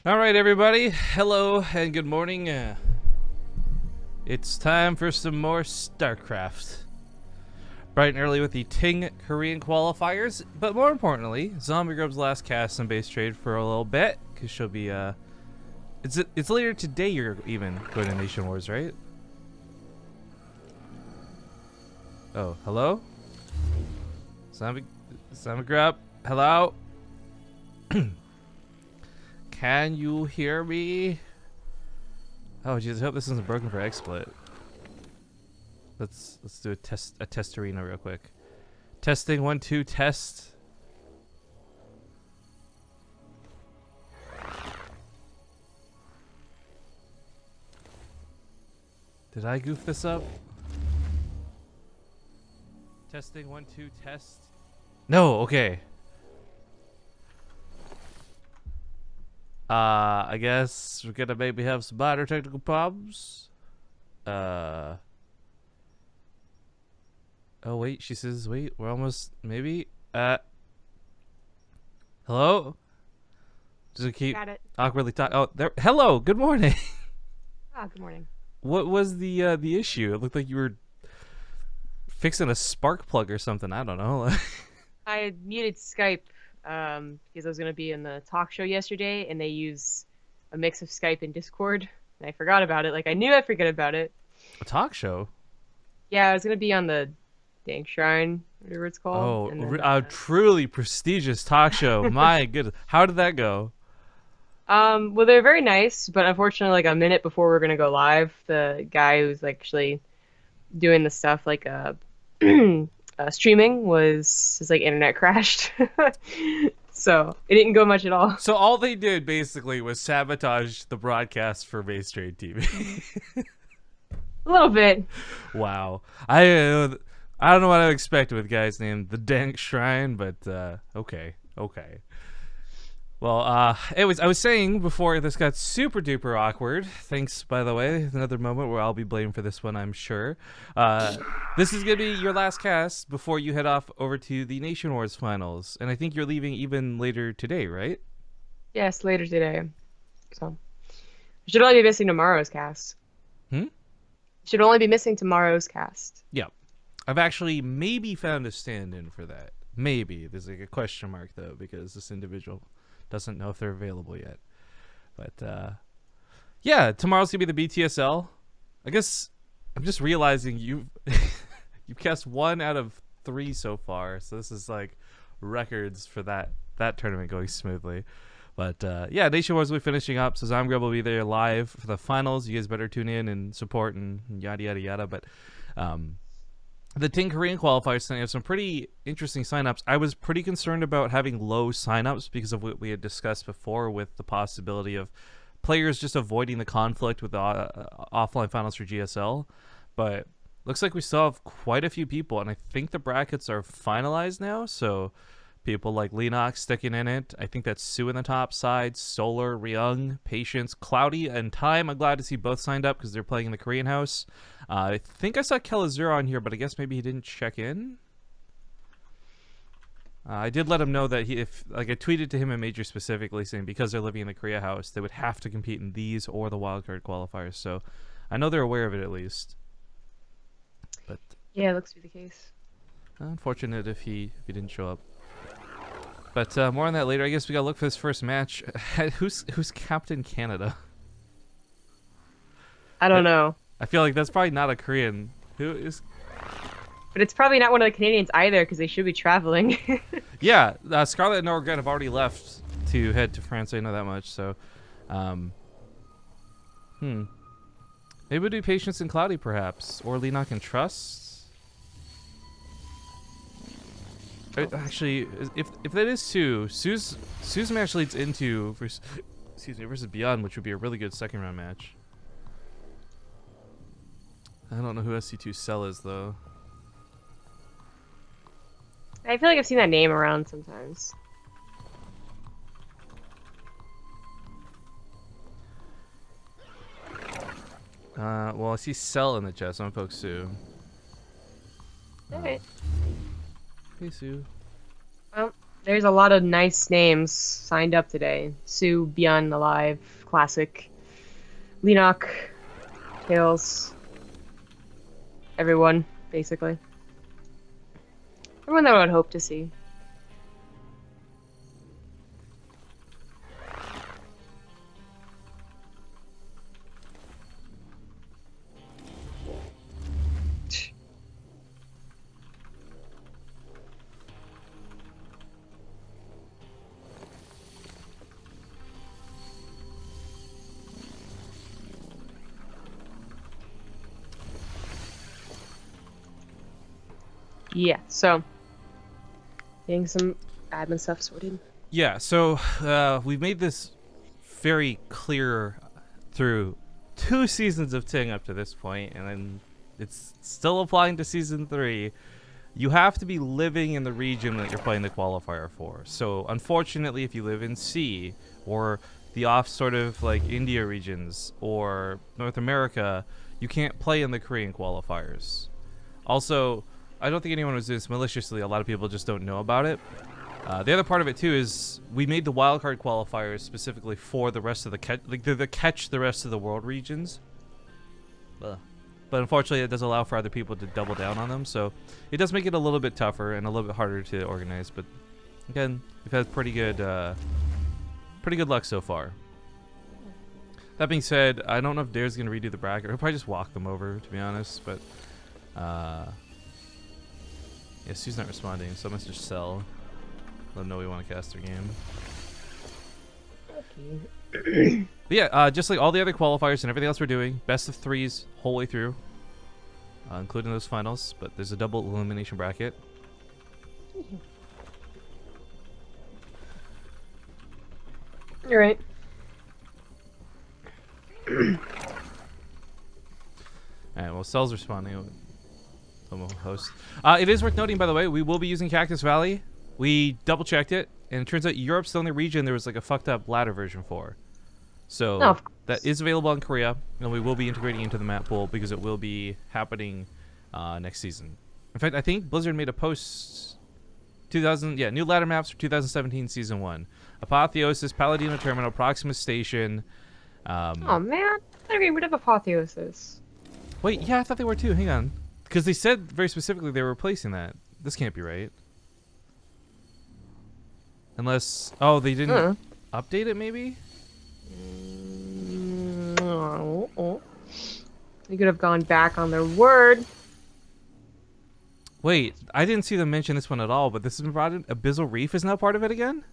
All right, everybody. Hello and good morning. It's time for some more StarCraft. Bright and early with the TING Korean qualifiers, but more importantly, Zombie Grub's last cast on base trade for a little bit, because she'll be, it's later today you're even going to Nation Wars, right? Oh, hello? Zombie Grub, hello? Can you hear me? Oh, jeez, I hope this isn't broken for XSplit. Let's do a test arena real quick. Testing 1 2 test. Did I goof this up? Testing 1 2 test. No, okay. I guess we're gonna maybe have some minor technical problems. Oh wait, she says wait, we're almost maybe hello? Does it keep awkwardly talking? Oh, there. Hello, good morning. Ah, good morning. What was the issue? It looked like you were fixing a spark plug or something. I don't know. I had muted Skype because I was going to be in the talk show yesterday, and they use a mix of Skype and Discord, and I forgot about it. Like, I knew I'd forget about it. A talk show? Yeah, I was going to be on the Dank Shrine, whatever it's called. Oh, a truly prestigious talk show. My goodness. How did that go? Well, they're very nice, but unfortunately, like a minute before we're going to go live, the guy who's actually doing the stuff, like, streaming his like internet crashed. So it didn't go much at all. So all they did basically was sabotage the broadcast for BaseTradeTV. A little bit. Wow. I don't know what I expected with guys named the Dank Shrine, but okay. Well, anyways, I was saying before this got super duper awkward. Thanks, by the way. Another moment where I'll be blamed for this one, I'm sure. This is gonna be your last cast before you head off over to the Nation Wars finals, and I think you're leaving even later today, right? Yes, later today. So I should only be missing tomorrow's cast. Should only be missing tomorrow's cast. Yeah. I've actually maybe found a stand-in for that. Maybe. There's like a question mark though, because this individual doesn't know if they're available yet. But yeah, tomorrow's gonna be the BTSL. I guess I'm just realizing you've cast 1 out of 3 so far, so this is like records for that tournament going smoothly. But yeah, Nation Wars will be finishing up, so Zomgrub will be there live for the finals. You guys better tune in and support and yada yada yada. But the TING Korean qualifiers tonight have some pretty interesting signups. I was pretty concerned about having low signups because of what we had discussed before with the possibility of players just avoiding the conflict with the offline finals for GSL. But looks like we still have quite a few people, and I think the brackets are finalized now, so people like Leenox sticking in it. I think that's soO in the top side, Solar, Ryung, Patience, Cloudy, and Time. I'm glad to see both signed up because they're playing in the Korean house. I think I saw Kelazura on here, but I guess maybe he didn't check in. I did let him know that I tweeted to him in Major specifically saying because they're living in the Korea house, they would have to compete in these or the wildcard qualifiers. So I know they're aware of it at least. But yeah, it looks to be the case. Unfortunate if he didn't show up. But more on that later. I guess we gotta look for this first match. Who's Captain Canada? I don't know. I feel like that's probably not a Korean. Who is? But it's probably not one of the Canadians either, because they should be traveling. Yeah, Scarlett and Norgren have already left to head to France. I know that much. So, maybe we'll do Patience and Cloudy, perhaps, or Leenock and Trust. Actually, if that is soO's match leads into versus ByuN, which would be a really good second round match. I don't know who SC2 Cell is though. I feel like I've seen that name around sometimes. Well, I see Cell in the chat, so I'm gonna poke soO. Alright. Hey, soO. Well, There's a lot of nice names signed up today. soO, ByuN, Alive, Classic, Lenok, Tails, everyone, basically. Everyone that I would hope to see. Yeah, so getting some admin stuff sorted. Yeah, so we've made this very clear through 2 seasons of Ting up to this point, and then it's still applying to season 3. You have to be living in the region that you're playing the qualifier for. So unfortunately, if you live in C or the off sort of like India regions or North America, you can't play in the Korean qualifiers. Also, I don't think anyone was doing this maliciously. A lot of people just don't know about it. The other part of it too is we made the wildcard qualifiers specifically for the rest of the catch the rest of the world regions. But unfortunately, it does allow for other people to double down on them. So it does make it a little bit tougher and a little bit harder to organize. But again, we've had pretty good luck so far. That being said, I don't know if Dare's gonna redo the bracket. He'll probably just walk them over, to be honest. But yeah, Sue's not responding, so I must just sell. Let them know we want to cast their game. Okay. But yeah, just like all the other qualifiers and everything else we're doing, best of 3s whole way through, including those finals. But there's a double elimination bracket. You're right. Alright, well, Cell's responding. Host. It is worth noting, by the way, we will be using Cactus Valley. We double checked it, and it turns out Europe's the only region there was like a fucked up ladder version for. So that is available in Korea, and we will be integrating into the map pool because it will be happening next season. In fact, I think Blizzard made a post. New ladder maps for 2017 season 1. Apotheosis, Paladino Terminal, Proximus Station. Oh man, they're getting rid of Apotheosis. Wait, yeah, I thought they were too. Hang on. Because they said very specifically they were replacing that. This can't be right. Unless... Oh, they didn't update it, maybe? They could have gone back on their word. Wait, I didn't see them mention this one at all, but this has been brought in. Abyssal Reef is now part of it again?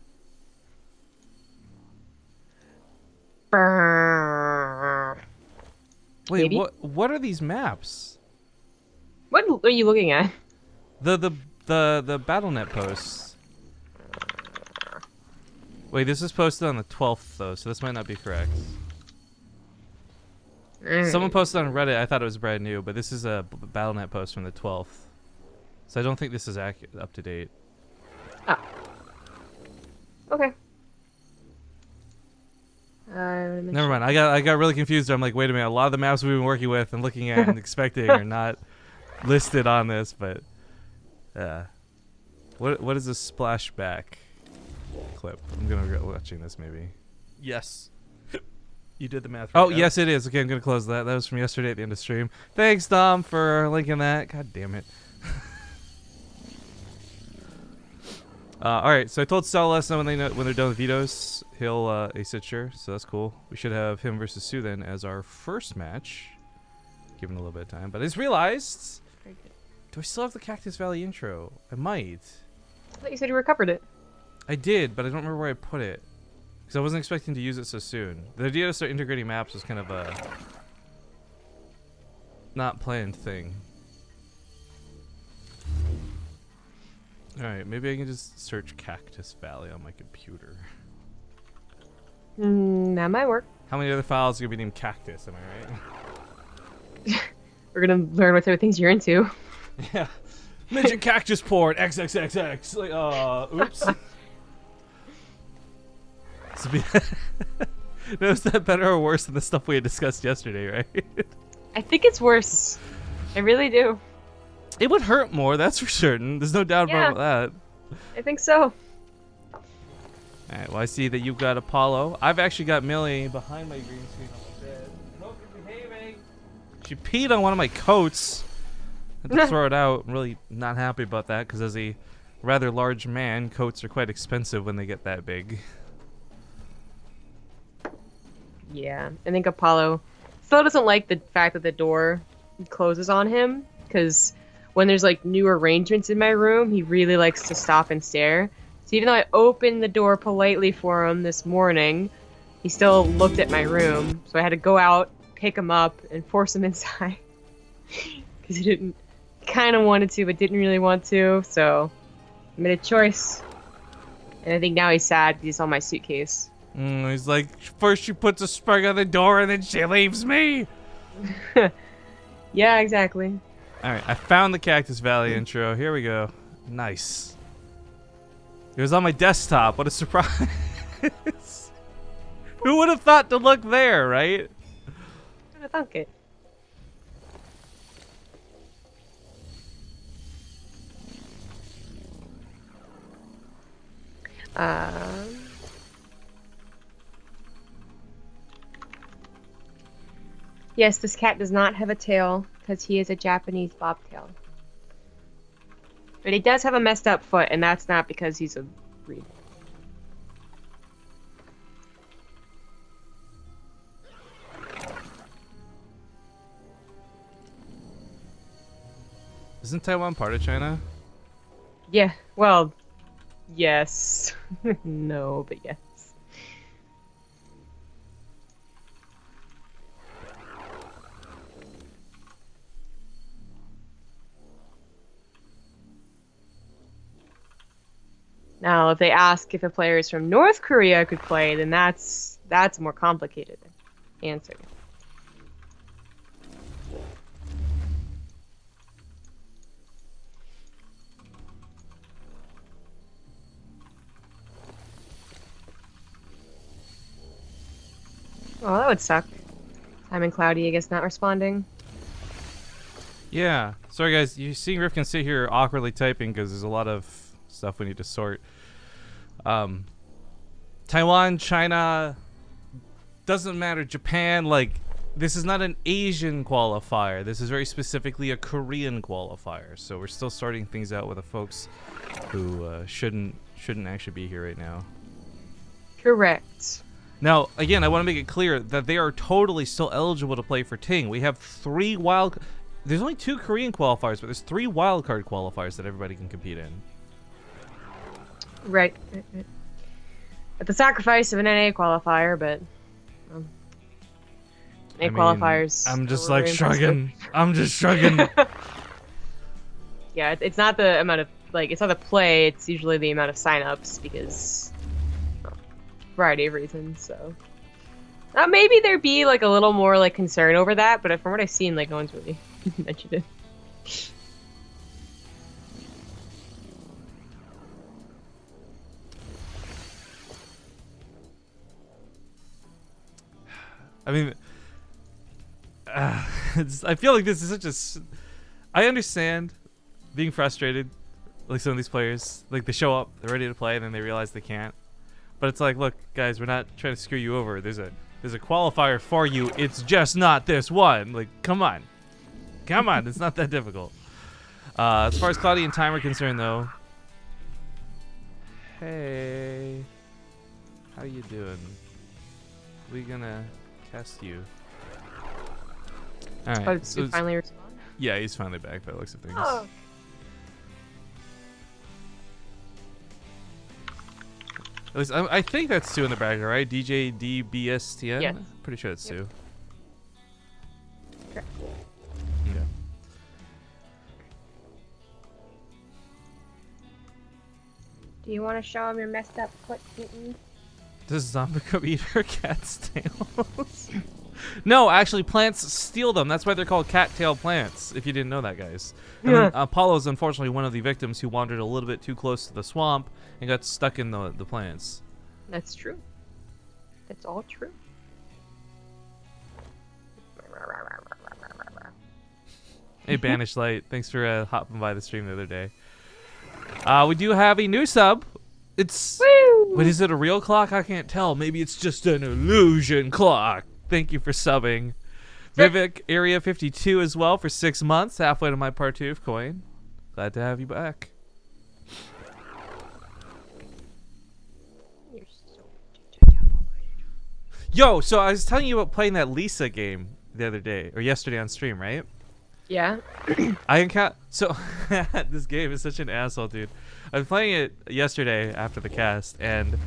Wait, Maybe? what are these maps? What are you looking at? The BattleNet posts. Wait, this is posted on the 12th though, so this might not be correct. Someone posted on Reddit. I thought it was brand new, but this is a BattleNet post from the 12th, so I don't think this is up to date. Ah. Okay. Never mind. I got really confused. I'm like, wait a minute. A lot of the maps we've been working with and looking at and expecting are not listed on this, but what is this splashback clip? I'm gonna regret watching this maybe. Yes. You did the math right. Oh, yes it is. Okay, I'm gonna close that. That was from yesterday at the end of stream. Thanks, Dom, for linking that. God damn it. Alright, so I told Sal last night when they're done with vetoes, he said sure, so that's cool. We should have him versus Sue then as our first match. Give him a little bit of time. But I just realized, do I still have the Cactus Valley intro? I might. I thought you said you recovered it. I did, but I don't remember where I put it. Because I wasn't expecting to use it so soon. The idea to start integrating maps was kind of a not planned thing. Alright, maybe I can just search Cactus Valley on my computer. That might work. How many other files are going to be named Cactus, am I right? We're gonna learn what type of things you're into. Yeah. Mention Cactus Port, XXXX. Like, oops. No, is that better or worse than the stuff we had discussed yesterday, right? I think it's worse. I really do. It would hurt more, that's for certain. There's no doubt about that. I think so. Alright, well I see that you've got Apollo. I've actually got Millie behind my green screen on the bed. I hope you're behaving. She peed on one of my coats. I had to throw it out. I'm really not happy about that because as a rather large man, coats are quite expensive when they get that big. Yeah, I think Apollo still doesn't like the fact that the door closes on him, because when there's like new arrangements in my room, he really likes to stop and stare. So even though I opened the door politely for him this morning, he still looked at my room. So I had to go out, pick him up, and force him inside. Because he didn't, kind of wanted to, but didn't really want to. So I made a choice. And I think now he's sad because he saw my suitcase. He's like, first she puts a sprig on the door and then she leaves me. Yeah, exactly. Alright, I found the Cactus Valley intro. Here we go. Nice. It was on my desktop. What a surprise. Who would have thought to look there, right? Who'd have thunk it? Yes, this cat does not have a tail because he is a Japanese bobtail. But he does have a messed up foot, and that's not because he's a breed. Isn't Taiwan part of China? Yeah, well, yes. No, but yes. Now, if they ask if a player is from North Korea could play, then that's a more complicated answer. Oh, that would suck. Time and Cloudy, I guess, not responding. Yeah. Sorry, guys. You see Rifkin sit here awkwardly typing because there's a lot of stuff we need to sort. Taiwan, China, doesn't matter. Japan, like, this is not an Asian qualifier. This is very specifically a Korean qualifier. So we're still sorting things out with the folks who shouldn't actually be here right now. Correct. Now, again, I want to make it clear that they are totally still eligible to play for TING. We have 3 wild... There's only 2 Korean qualifiers, but there's 3 wildcard qualifiers that everybody can compete in. Right. At the sacrifice of an NA qualifier, but... NA qualifiers... I'm just like shrugging. I'm just shrugging. Yeah, it's not the amount of... Like, it's not the play, it's usually the amount of sign-ups, because... variety of reasons, so... maybe there'd be, like, a little more, like, concern over that, but from what I've seen, like, no one's really mentioned it. I mean... I feel like this is such a... I understand being frustrated, like some of these players. Like, they show up, they're ready to play, and then they realize they can't. But it's like, look, guys, we're not trying to screw you over. There's a qualifier for you. It's just not this one. Like, come on. Come on. It's not that difficult. As far as Cloudy and Time are concerned, though. Hey. How you doing? We gonna cast you. Alright. But so finally respond? Yeah, he's finally back by the looks of things. Oh. At least I think that's Sue in the background, right? DJ DBSTN? Yes. Pretty sure it's Sue. Correct. Okay. Do you want to show him your messed up foot, kitten? Does Zombico eat her cat's tails? No, actually, plants steal them. That's why they're called cattail plants, if you didn't know that, guys. And then Apollo's unfortunately one of the victims who wandered a little bit too close to the swamp and got stuck in the plants. That's true. That's all true. Hey, Banished Light. Thanks for hopping by the stream the other day. We do have a new sub. It's... Woo! But is it a real clock? I can't tell. Maybe it's just an illusion clock. Thank you for subbing. Vivek Area 52 as well for 6 months. Halfway to my part 2 of coin. Glad to have you back. Yo, so I was telling you about playing that Lisa game the other day, or yesterday on stream, right? Yeah. I encounter so this game is such an asshole, dude. I was playing it yesterday after the cast, and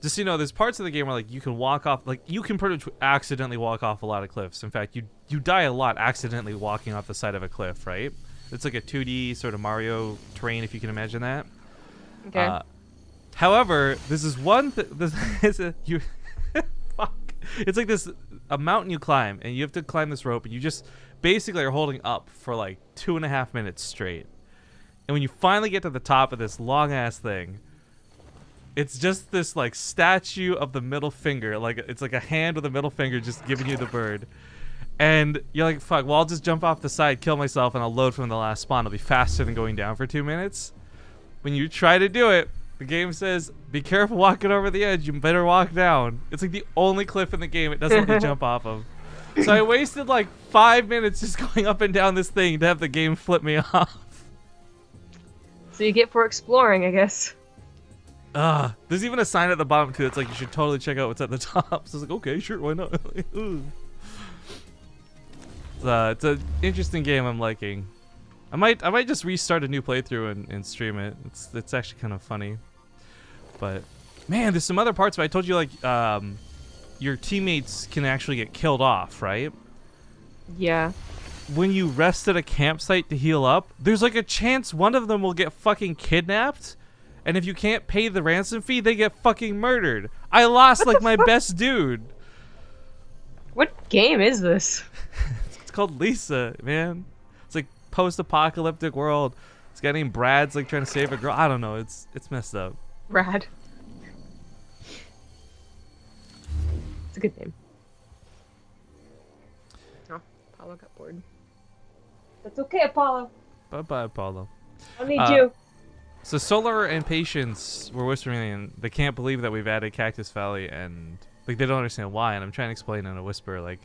just so you know, there's parts of the game where like you can walk off, like you can pretty much accidentally walk off a lot of cliffs. In fact, you die a lot accidentally walking off the side of a cliff, right? It's like a 2D sort of Mario terrain, if you can imagine that. Okay. However, this is one. This is you. Fuck. It's like a mountain you climb, and you have to climb this rope, and you just basically are holding up for like 2.5 minutes straight. And when you finally get to the top of this long ass thing, it's just this like statue of the middle finger, like it's like a hand with a middle finger just giving you the bird. And you're like, fuck, well, I'll just jump off the side, kill myself, and I'll load from the last spawn. It'll be faster than going down for 2 minutes. When you try to do it, the game says, be careful walking over the edge. You better walk down. It's like the only cliff in the game it doesn't let you jump off of. So I wasted like 5 minutes just going up and down this thing to have the game flip me off. So you get for exploring, I guess. There's even a sign at the bottom too. It's like you should totally check out what's at the top. So it's like, okay, sure, why not? It's an interesting game I'm liking. I might just restart a new playthrough and stream it. It's actually kind of funny. But man, there's some other parts. But I told you like your teammates can actually get killed off, right? Yeah. When you rest at a campsite to heal up, there's like a chance one of them will get fucking kidnapped, and if you can't pay the ransom fee, they get fucking murdered. I lost like my best dude. What game is this? It's called Lisa, man. It's like post-apocalyptic world. This guy named Brad's like trying to save a girl. I don't know. It's messed up. Brad. It's a good name. Oh, Apollo got bored. That's okay, Apollo. Bye-bye, Apollo. I need you. So Solar and Patience were whispering, and they can't believe that we've added Cactus Valley, and like they don't understand why. And I'm trying to explain in a whisper, like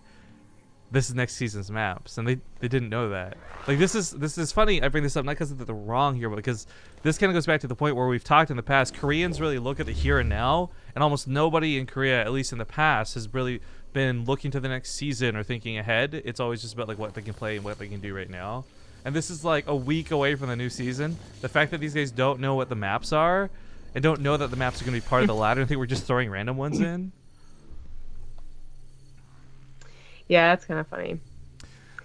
this is next season's maps, and they didn't know that. Like this is funny. I bring this up not because they're wrong here, but because this kind of goes back to the point where we've talked in the past. Koreans really look at the here and now, and almost nobody in Korea, at least in the past, has really been looking to the next season or thinking ahead. It's always just about like what they can play and what they can do right now. And this is like a week away from the new season. The fact that these guys don't know what the maps are and don't know that the maps are going to be part of the ladder, and think we're just throwing random ones in. Yeah, that's kind of funny.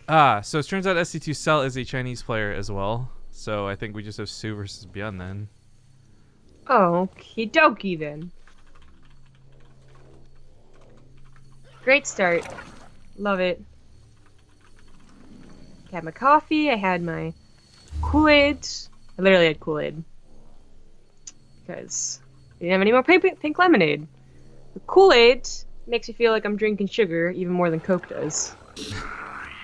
So it turns out SC2 Cell is a Chinese player as well. So I think we just have soO versus ByuN then. Okie dokie then. Great start. Love it. I had my coffee. I had my Kool-Aid. I literally had Kool-Aid. Because I didn't have any more pink lemonade. The Kool-Aid makes me feel like I'm drinking sugar even more than Coke does.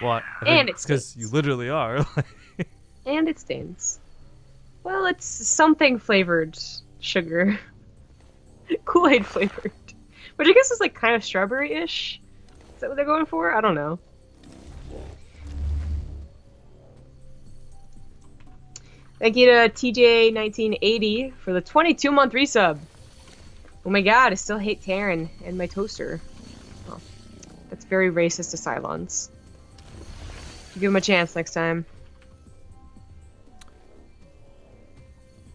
What? And it's because you literally are. And it stains. Well, it's something flavored sugar. Kool-Aid flavored. Which I guess is like kind of strawberry-ish. Is that what they're going for? I don't know. Thank you to TJ1980 for the 22-month resub. Oh my god, I still hate Taryn and my toaster. Oh, that's very racist to Cylons. Give him a chance next time.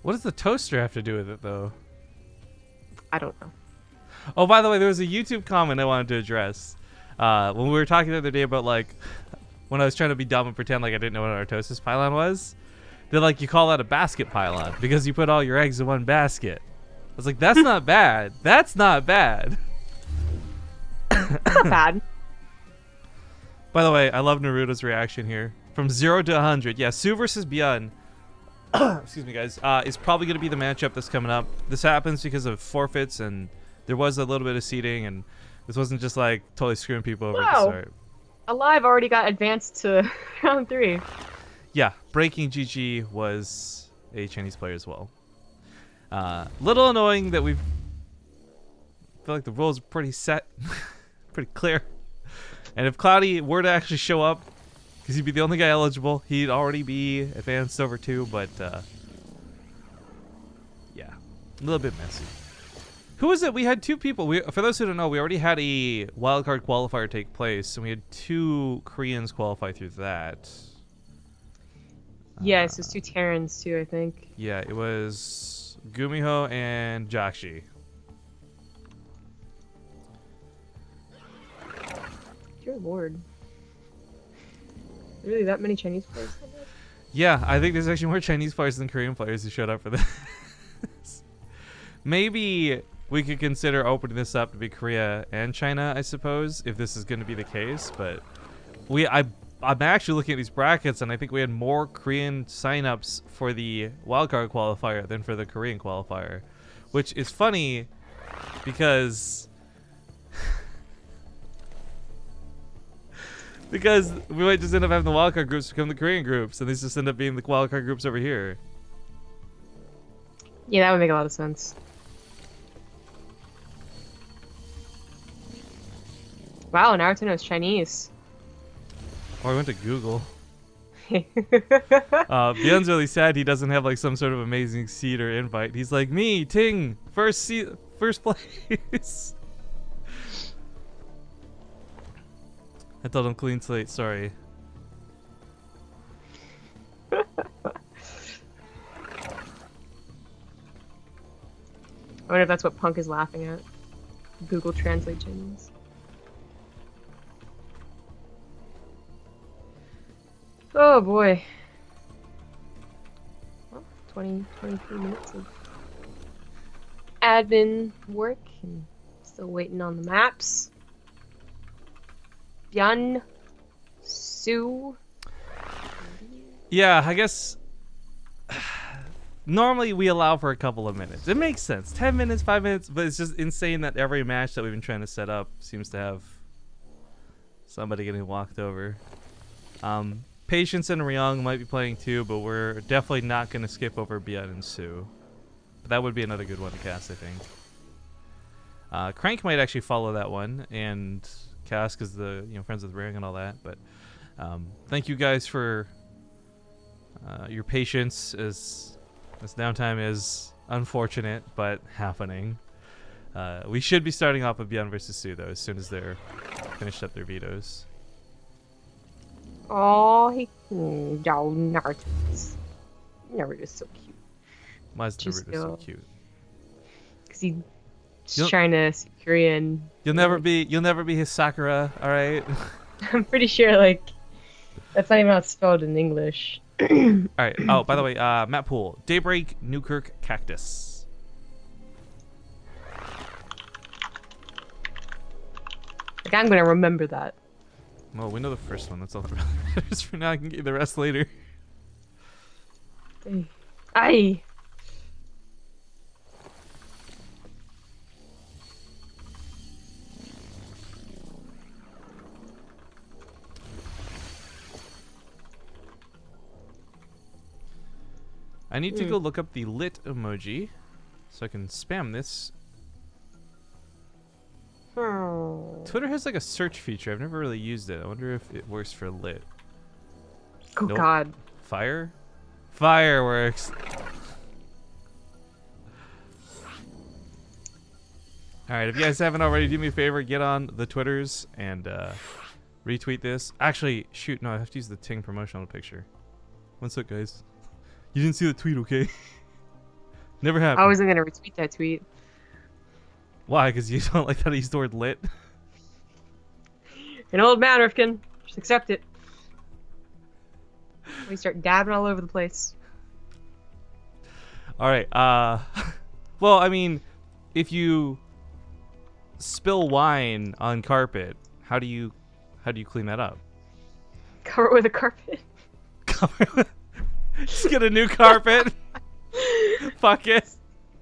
What does the toaster have to do with it, though? I don't know. Oh, by the way, there was a YouTube comment I wanted to address. When we were talking the other day about, like, when I was trying to be dumb and pretend like I didn't know what an artosis pylon was, they're like, you call that a basket pylon because you put all your eggs in one basket. I was like, that's not bad. That's not bad. Not bad. By the way, I love Naruto's reaction here. From 0 to 100. Yeah, soO versus ByuN. Excuse me, guys. Is probably going to be the matchup that's coming up. This happens because of forfeits, and there was a little bit of seeding, and this wasn't just like totally screwing people over at the start. Alive already got advanced to round 3. Yeah, Breaking GG was a Chinese player as well. Little annoying that we've feel like the rules are pretty set, pretty clear. And if Cloudy were to actually show up, because he'd be the only guy eligible, he'd already be advanced over 2, but yeah, a little bit messy. Who was it? We had 2 people. For those who don't know, we already had a wildcard qualifier take place, and we had 2 Koreans qualify through that. Yes, there's 2 Terrans too, I think. Yeah, it was Gumiho and Jakshi. Dear Lord. Really that many Chinese players? Yeah, I think there's actually more Chinese players than Korean players who showed up for this. Maybe we could consider opening this up to be Korea and China, I suppose, if this is going to be the case. But I'm actually looking at these brackets, and I think we had more Korean signups for the wildcard qualifier than for the Korean qualifier, which is funny because because we might just end up having the wildcard groups become the Korean groups, and these just end up being the wildcard groups over here. Yeah, that would make a lot of sense. Wow, Naruto knows Chinese. Or I went to Google. ByuN's really sad he doesn't have like some sort of amazing seed or invite. He's like, me, Ting, first place. I told him clean slate, sorry. I wonder if that's what Punk is laughing at. Google Translate Chinese. Oh boy. Well, 23 minutes of admin work and still waiting on the maps. ByuN, soO. Yeah, I guess normally we allow for a couple of minutes. It makes sense. 10 minutes, 5 minutes, but it's just insane that every match that we've been trying to set up seems to have somebody getting walked over. Patience and Ryung might be playing too, but we're definitely not going to skip over ByuN and soO. But that would be another good one to cast, I think. Crank might actually follow that one and cast because the friends with Ryung and all that. But thank you guys for your patience as this downtime is unfortunate but happening. We should be starting off with ByuN versus soO though as soon as they're finished up their vetoes. Oh, Naruto's. Naruto's so cute. Why is Naruto so cute? Because he's trying to see Korean. You'll never be his Sakura, all right? I'm pretty sure like that's not even how it's spelled in English. All right. Oh, by the way, Matt Poole, Daybreak, Newkirk, Cactus. Like I'm gonna remember that. Well, we know the first one. That's all that really matters for now. I can get you the rest later. Aye. I need to go look up the lit emoji so I can spam this. Twitter has like a search feature. I've never really used it. I wonder if it works for lit. Oh nope. God. Fire? Fireworks. Alright, if you guys haven't already, do me a favor, get on the Twitters and retweet this. Actually, shoot, no, I have to use the Ting promotional picture. What's up, guys? You didn't see the tweet, okay? Never happened. I wasn't gonna retweet that tweet. Why? Because you don't like that I used the word lit? An old man, Rifkin. Just accept it. We start dabbing all over the place. Alright, well, I mean, if you spill wine on carpet, how do you clean that up? Cover it with a carpet. Just get a new carpet. Fuck it.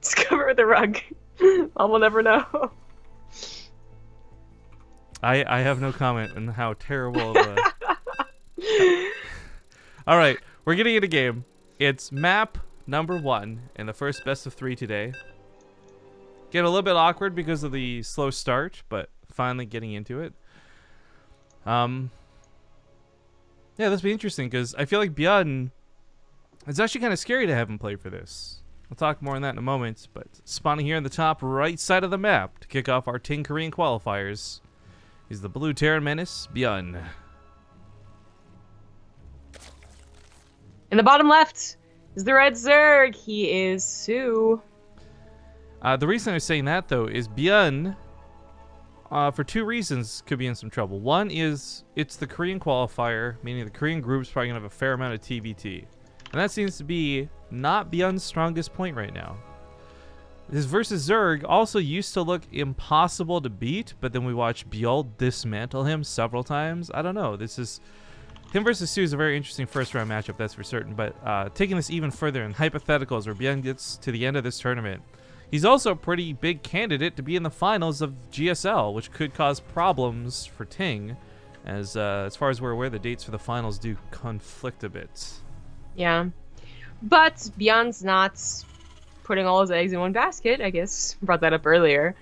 Just cover it with a rug. Mom will never know. I have no comment on how terrible of a... Alright, we're getting into game. It's map number 1 in the first best of 3 today. Get a little bit awkward because of the slow start, but finally getting into it. Yeah, this will be interesting because I feel like ByuN, it's actually kind of scary to have him play for this. We'll talk more on that in a moment, but spawning here in the top right side of the map to kick off our TING Korean qualifiers is the blue Terran Menace, ByuN. In the bottom left is the red Zerg. He is soO. The reason I'm saying that, though, is ByuN, for two reasons, could be in some trouble. One is it's the Korean qualifier, meaning the Korean group's probably going to have a fair amount of TVT. And that seems to be not ByuN's strongest point right now. His versus Zerg also used to look impossible to beat, but then we watched ByuN dismantle him several times. I don't know. This is... Him versus soO is a very interesting first-round matchup, that's for certain. But taking this even further in hypotheticals where ByuN gets to the end of this tournament, he's also a pretty big candidate to be in the finals of GSL, which could cause problems for TING, as far as we're aware, the dates for the finals do conflict a bit. Yeah. But ByuN's not putting all his eggs in one basket, I guess. Brought that up earlier.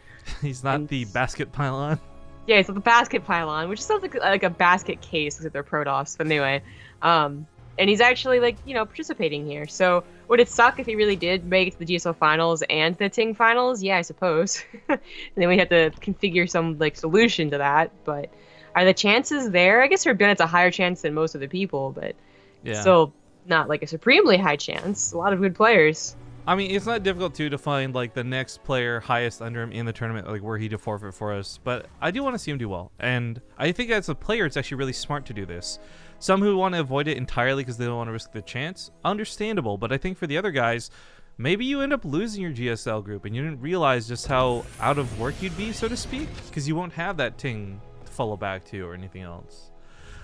He's not the basket pylon. Yeah, it's the basket pylon, which sounds like a basket case because they're Protoss. But anyway, and he's actually participating here. So would it suck if he really did make it to the GSL finals and the TING finals? Yeah, I suppose. And then we'd have to configure some solution to that. But are the chances there? I guess for ByuN it's a higher chance than most of the people, but yeah, still not a supremely high chance. A lot of good players. I mean, it's not difficult to find the next player highest under him in the tournament, where he to forfeit for us. But I do want to see him do well, and I think as a player, it's actually really smart to do this. Some who want to avoid it entirely because they don't want to risk the chance, understandable. But I think for the other guys, maybe you end up losing your GSL group, and you didn't realize just how out of work you'd be, so to speak, because you won't have that TING to follow back to or anything else.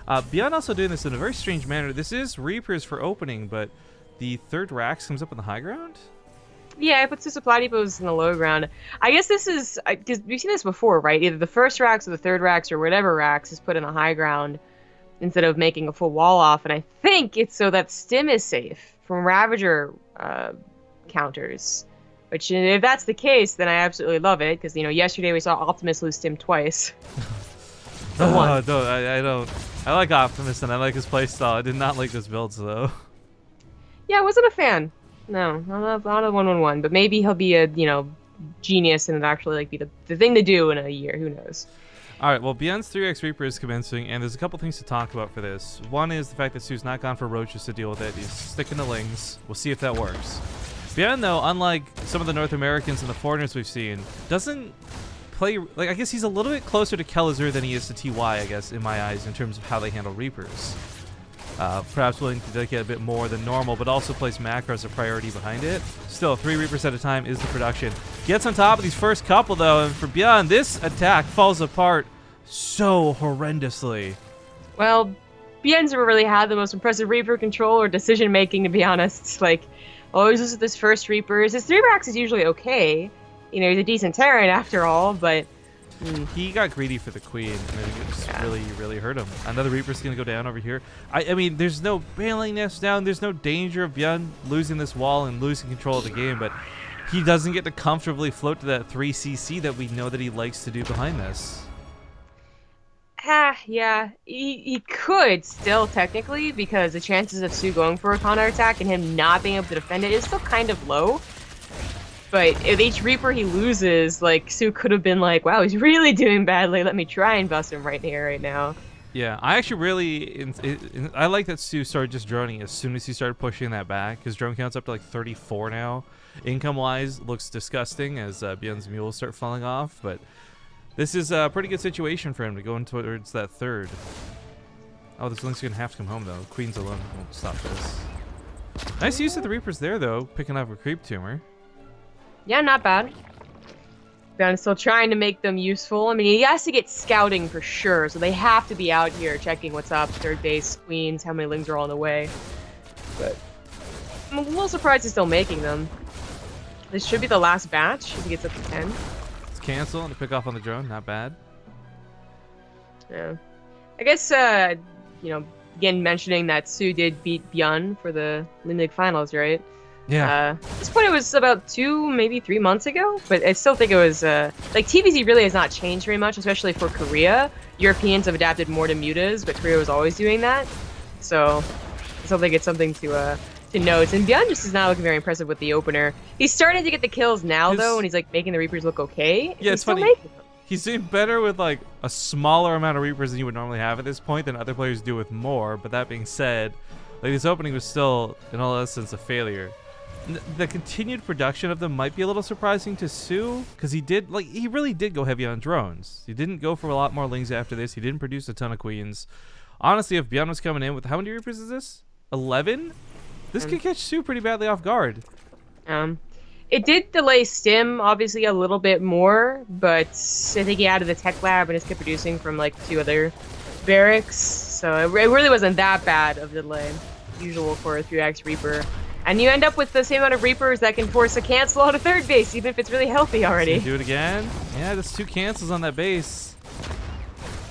ByuN also doing this in a very strange manner. This is Reapers for opening, but the third Rax comes up in the high ground? Yeah, it puts the supply depots in the low ground. I guess this is, because we've seen this before, right? Either the first Rax or the third Rax or whatever Rax is put in the high ground instead of making a full wall off. And I think it's so that Stim is safe from Ravager counters. Which, if that's the case, then I absolutely love it. Because, yesterday we saw Optimus lose Stim twice. No, I don't. I like Optimus and I like his playstyle. I did not like this build, though. Yeah, I wasn't a fan. No, not a 1-1-1, but maybe he'll be a, genius and it'd actually be the thing to do in a year. Who knows? All right, well, ByuN's 3x Reaper is commencing, and there's a couple things to talk about for this. One is the fact that soO's not gone for roaches to deal with it. He's sticking to lings. We'll see if that works. ByuN, though, unlike some of the North Americans and the foreigners we've seen, doesn't play... I guess he's a little bit closer to Kelazur than he is to TY, I guess, in my eyes, in terms of how they handle Reapers. Perhaps willing to dedicate a bit more than normal, but also place macro as a priority behind it. Still, 3 Reapers at a time is the production. Gets on top of these first couple, though, and for ByuN, this attack falls apart so horrendously. Well, ByuN's never really had the most impressive Reaper control or decision-making, to be honest. Always loses this first Reapers. His 3-Rax is usually okay. He's a decent Terran after all, but... He got greedy for the queen, and I think it just really hurt him. Another Reaper's going to go down over here. I mean, there's no bailing this down. There's no danger of ByuN losing this wall and losing control of the game, but he doesn't get to comfortably float to that 3cc that we know that he likes to do behind this. Yeah. He could still, technically, because the chances of soO going for a counterattack and him not being able to defend it is still kind of low. But if each Reaper he loses, soO could have been wow, he's really doing badly. Let me try and bust him right here, right now. Yeah, I actually I like that soO started just droning as soon as he started pushing that back. His drone count's up to 34 now. Income-wise, looks disgusting as ByuN's mules start falling off. But this is a pretty good situation for him to go in towards that third. Oh, this link's going to have to come home, though. Queen's alone won't stop this. Nice use of the Reapers there, though, picking up a creep tumor. Yeah, not bad. ByuN's still trying to make them useful. I mean, he has to get scouting for sure, so they have to be out here checking what's up, third base, queens, how many lings are all on the way. But I'm a little surprised he's still making them. This should be the last batch if he gets up to 10. It's cancel and to pick off on the drone, not bad. Yeah. I guess, again, mentioning that soO did beat ByuN for the League Finals, right? At this point, it was about 2, maybe 3 months ago, but I still think it was like TVZ really has not changed very much, especially for Korea. Europeans have adapted more to mutas, but Korea was always doing that. So I still think it's something to note. And ByuN just is not looking very impressive with the opener. He's starting to get the kills now though, and he's like making the Reapers look okay. Yeah, it's funny. He's doing better with like a smaller amount of Reapers than you would normally have at this point than other players do with more. But that being said, like this opening was still, in all essence, a failure. The continued production of them might be a little surprising to soO, because he really did go heavy on drones. He didn't go for a lot more lings after this. He didn't produce a ton of queens. Honestly, if ByuN was coming in with, how many Reapers is this? 11? This could catch soO pretty badly off guard. It did delay Stim obviously a little bit more, but I think he added the tech lab and just kept producing from like 2 other barracks, so it really wasn't that bad of a delay. Usual for a 3x Reaper. And you end up with the same amount of Reapers that can force a cancel on a third base, even if it's really healthy already. Do it again? Yeah, just 2 cancels on that base.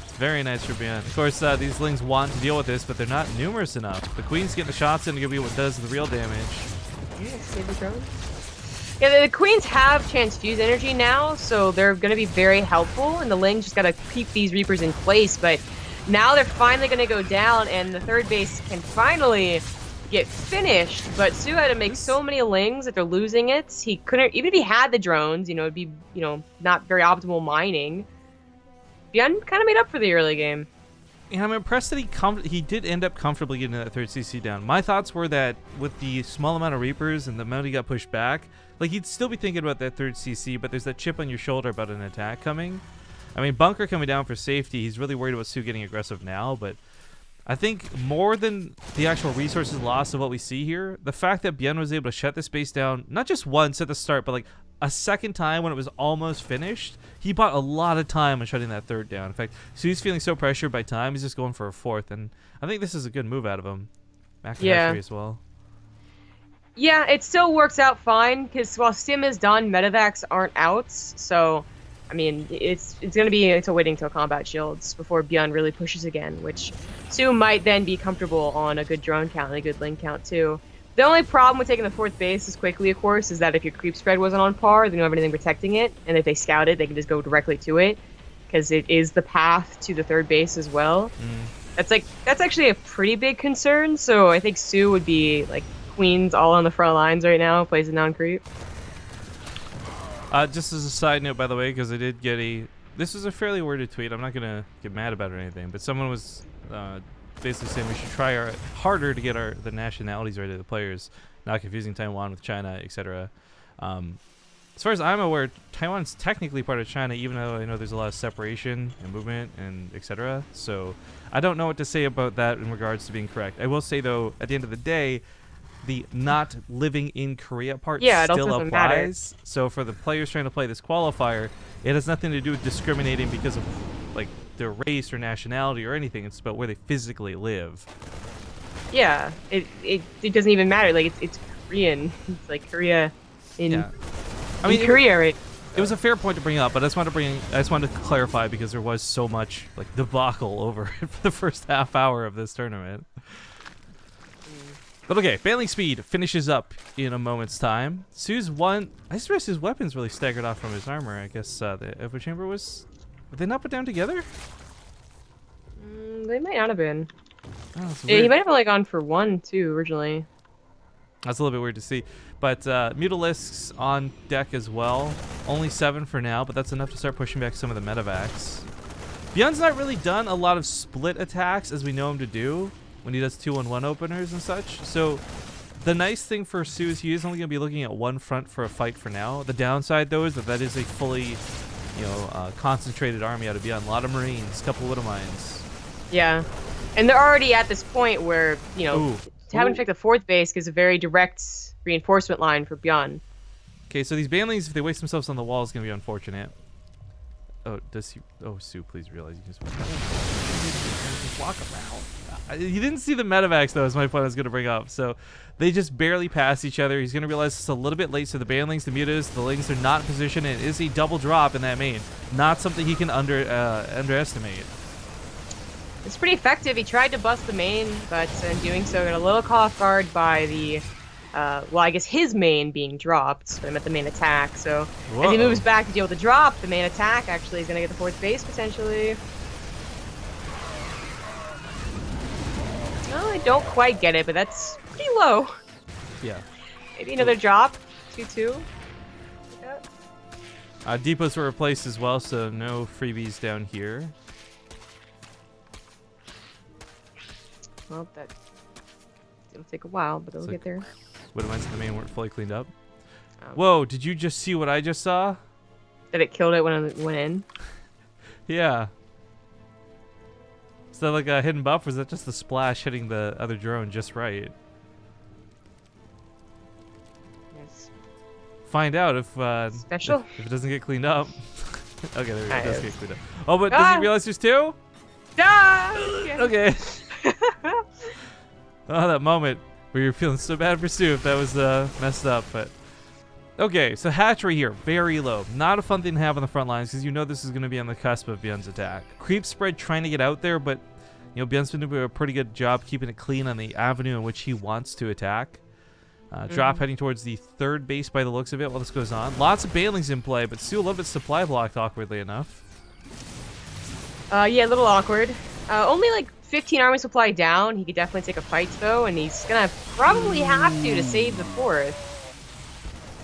It's very nice for ByuN. Of course, these lings want to deal with this, but they're not numerous enough. The queen's getting the shots in to be what does the real damage. Yeah, save the drone. Yeah, the queens have transfuse energy now, so they're going to be very helpful, and the lings just got to keep these Reapers in place, but now they're finally going to go down, and the third base can finally get finished, but soO had to make so many lings that they're losing it. He couldn't, even if he had the drones, it'd be, not very optimal mining. ByuN kind of made up for the early game. And I'm impressed that he did end up comfortably getting that third CC down. My thoughts were that with the small amount of Reapers and the amount he got pushed back, like he'd still be thinking about that third CC, but there's that chip on your shoulder about an attack coming. I mean, Bunker coming down for safety, he's really worried about soO getting aggressive now, but I think more than the actual resources lost of what we see here, the fact that ByuN was able to shut this base down, not just once at the start, but like a second time when it was almost finished, he bought a lot of time on shutting that third down. In fact, so's feeling so pressured by time, he's just going for a fourth, and I think this is a good move out of him. Hatchery as well. Yeah, it still works out fine, because while Stim is done, Medivacs aren't out, so I mean, it's going to be until waiting till combat shields before ByuN really pushes again, which soO might then be comfortable on a good drone count and a good ling count too. The only problem with taking the fourth base as quickly, of course, is that if your creep spread wasn't on par, they don't have anything protecting it, and if they scout it, they can just go directly to it, because it is the path to the third base as well. That's actually a pretty big concern, so I think soO would be like queens all on the front lines right now, plays a non-creep. Just as a side note, by the way, because I did get this was a fairly worded tweet. I'm not going to get mad about it or anything, but someone was basically saying we should try harder to get the nationalities right of the players, not confusing Taiwan with China, etc. As far as I'm aware, Taiwan's technically part of China, even though I know there's a lot of separation and movement and etc. So I don't know what to say about that in regards to being correct. I will say, though, at the end of the day, the not living in Korea part still applies. So for the players trying to play this qualifier, it has nothing to do with discriminating because of like their race or nationality or anything. It's about where they physically live. Yeah, it doesn't even matter. Like it's Korean. It's like Korea in Korea, right? It was a fair point to bring up, but I just wanted to clarify because there was so much like debacle over it for the first half hour of this tournament. But okay, Bailing Speed finishes up in a moment's time. so's one. I stress his weapons really staggered off from his armor. I guess the echo chamber was. Were they not put down together? They might not have been. Oh, he might have only gone for 1 too originally. That's a little bit weird to see. But Mutalisks on deck as well. Only 7 for now, but that's enough to start pushing back some of the Medivacs. ByuN's not really done a lot of split attacks as we know him to do when he does 2-on-1 openers and such. So the nice thing for soO is he is only going to be looking at one front for a fight for now. The downside, though, is that is a fully, concentrated army out of ByuN. A lot of Marines, a couple Widow Mines. Yeah, and they're already at this point where, having to check the fourth base gives a very direct reinforcement line for ByuN. Okay, so these Banelings, if they waste themselves on the wall, is going to be unfortunate. Oh, does he? Oh, soO, please realize you just walk around. You didn't see the Medivacs, though, is my point I was going to bring up. So they just barely pass each other. He's going to realize it's a little bit late, so the Banelings, the Mutas, the Lings are not in position, and it is a double drop in that main. Not something he can underestimate. It's pretty effective. He tried to bust the main, but in doing so, got a little caught off guard by the well, I guess his main being dropped, but I'm at the main attack, so as he Whoa. moves back to deal with the drop, the main attack actually is going to get the fourth base, potentially. Well, I don't quite get it, but that's pretty low. Yeah. Maybe another drop, 2-2. Depots were replaced as well, so no freebies down here. Well, it'll take a while, but it'll get there. Widow mines in the main weren't fully cleaned up. Oh. Whoa, did you just see what I just saw? That it killed it when it went in? Yeah. Is that like a hidden buff, or is that just the splash hitting the other drone just right? Yes. Find out if Special? if it doesn't get cleaned up. Okay, there we go. It does Nice. get cleaned up. Oh, but does he realize there's two? Ah! Yeah. Okay. Oh, that moment where you're feeling so bad for Stu if that was messed up, but okay. So hatchery here, very low. Not a fun thing to have on the front lines because you know this is going to be on the cusp of ByuN's attack. Creep spread trying to get out there, but you know ByuN's been doing a pretty good job keeping it clean on the avenue in which he wants to attack. Drop heading towards the third base by the looks of it while this goes on. Lots of bailings in play, but Stu a little bit supply blocked awkwardly enough. Yeah, a little awkward. Only like 15 army supply down. He could definitely take a fight though, and he's gonna probably have to save the fourth.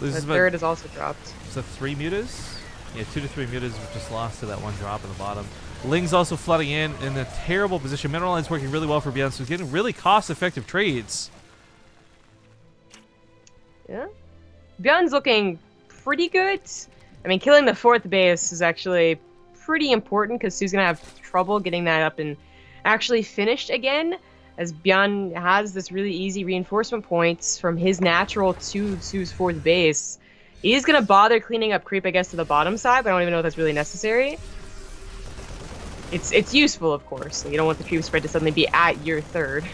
The third is also dropped. Is that 3 mutas? Yeah, 2 to 3 mutas were just lost to that one drop in the bottom. Ling's also flooding in a terrible position. Mineral Line's working really well for ByuN, so he's getting really cost-effective trades. Yeah. ByuN's looking pretty good. I mean, killing the fourth base is actually pretty important because Su's gonna have trouble getting that up and actually finished again, as ByuN has this really easy reinforcement points from his natural to Su's fourth base. He's gonna bother cleaning up creep, I guess, to the bottom side, but I don't even know if that's really necessary. It's useful, of course. So you don't want the creep spread to suddenly be at your third,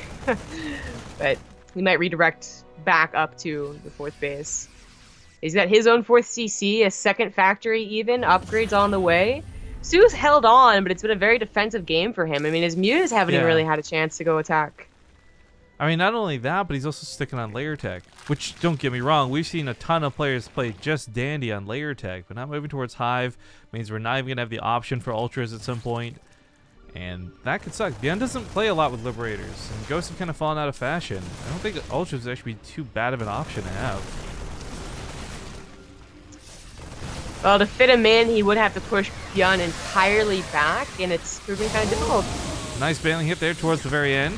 but he might redirect back up to the fourth base. He's got his own fourth CC, a second factory even, upgrades on the way. Su's held on, but it's been a very defensive game for him. I mean, his mutas haven't even really had a chance to go attack. I mean, not only that, but he's also sticking on layer tech, which, don't get me wrong, we've seen a ton of players play just dandy on layer tech, but not moving towards Hive means we're not even going to have the option for ultras at some point, and that could suck. ByuN doesn't play a lot with liberators, and ghosts have kind of fallen out of fashion. I don't think ultras would actually be too bad of an option to have. Well, to fit him in, he would have to push ByuN entirely back, and it's proving kind of difficult. Nice bailing hit there towards the very end.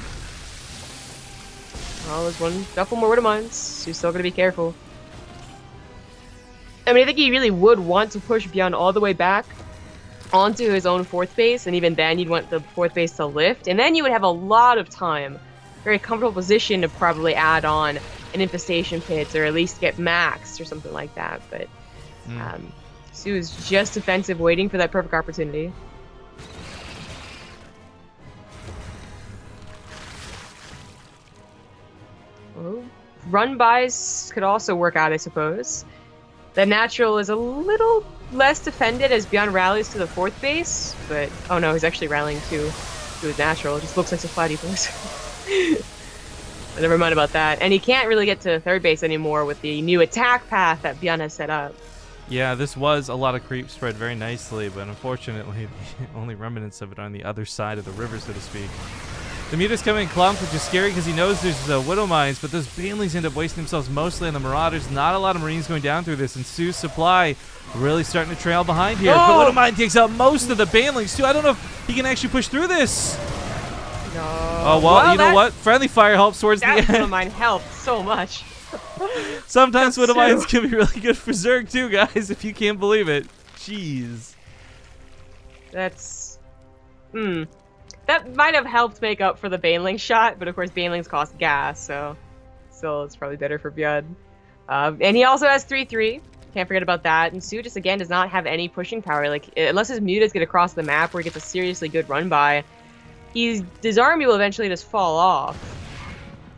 Well, there's one couple more Widow Mines, so he's still going to be careful. I mean, I think he really would want to push ByuN all the way back onto his own fourth base, and even then you'd want the fourth base to lift, and then you would have a lot of time, very comfortable position to probably add on an infestation pit, or at least get maxed or something like that, but Su is just defensive, waiting for that perfect opportunity. Oh, run-bys could also work out, I suppose. The natural is a little less defended as ByuN rallies to the fourth base, but oh no, he's actually rallying to his natural. It just looks like supply depots. But never mind about that. And he can't really get to third base anymore with the new attack path that ByuN has set up. Yeah, this was a lot of creep spread very nicely, but unfortunately, the only remnants of it are on the other side of the river, so to speak. The muta's coming in clumps, which is scary because he knows there's Widow Mines, but those Banelings end up wasting themselves mostly on the Marauders. Not a lot of Marines going down through this, and Su's supply really starting to trail behind here. But Widow Mine takes out most of the Banelings, too. I don't know if he can actually push through this. No. Oh, well, you know what? Friendly fire helps towards the end. That Widow Mine helped so much. Sometimes Widow Mines can be really good for Zerg, too, guys, if you can't believe it. Jeez. That's... That might have helped make up for the Baneling shot, but of course Banelings cost gas, so still it's probably better for ByuN. And he also has 3-3. Can't forget about that. And Su just, again, does not have any pushing power. Like, unless his mutas get across the map where he gets a seriously good run by, his army will eventually just fall off.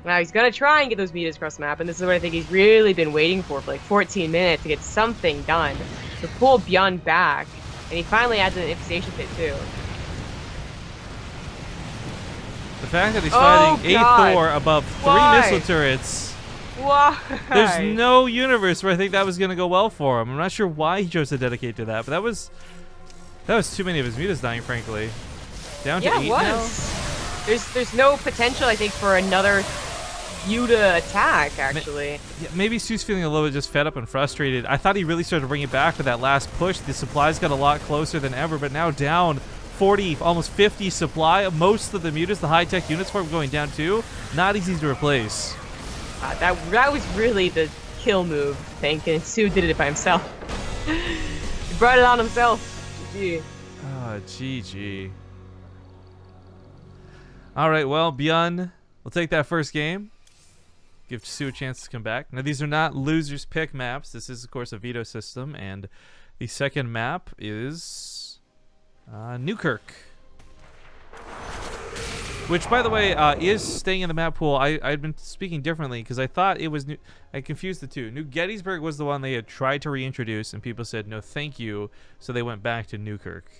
Now, he's going to try and get those mutas across the map, and this is what I think he's really been waiting for like 14 minutes to get something done, to pull ByuN back. And he finally adds an infestation pit, too. The fact that he's fighting 8 Thor above 3 missile turrets Why? There's no universe where I think that was gonna go well for him. I'm not sure why he chose to dedicate to that, but that was too many of his mutas dying, frankly. Down to 8 it was. There's no potential, I think, for another Yuta attack, actually. Yeah, maybe Su's feeling a little bit just fed up and frustrated. I thought he really started to bring it back with that last push. The supplies got a lot closer than ever, but now down 40, almost 50 supply. Most of the mutas, the high-tech units for him going down too. Not easy to replace. That was really the kill move, I think, and Su did it by himself. He brought it on himself. GG. Oh, GG. All right, well, ByuN, we'll take that first game. Give Su a chance to come back. Now, these are not losers pick maps. This is, of course, a veto system, and the second map is Newkirk. Which, by the way, is staying in the map pool. I'd been speaking differently because I thought it was I confused the two. New Gettysburg was the one they had tried to reintroduce, and people said no, thank you, so they went back to Newkirk.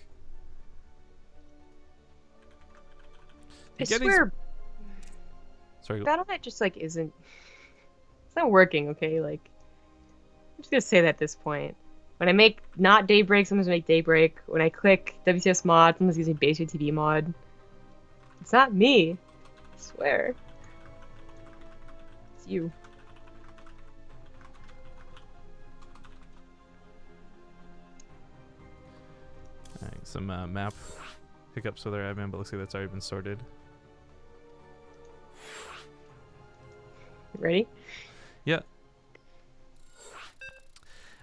I swear, sorry. Battle.net just like isn't. It's not working. Okay, like I'm just gonna say that at this point. When I make not Daybreak, sometimes I make Daybreak. When I click WTS mod, sometimes using BaseTradeTV mod. It's not me. I swear. It's you. Alright, some map hiccups with our admin, but looks like that's already been sorted. Ready? Yeah.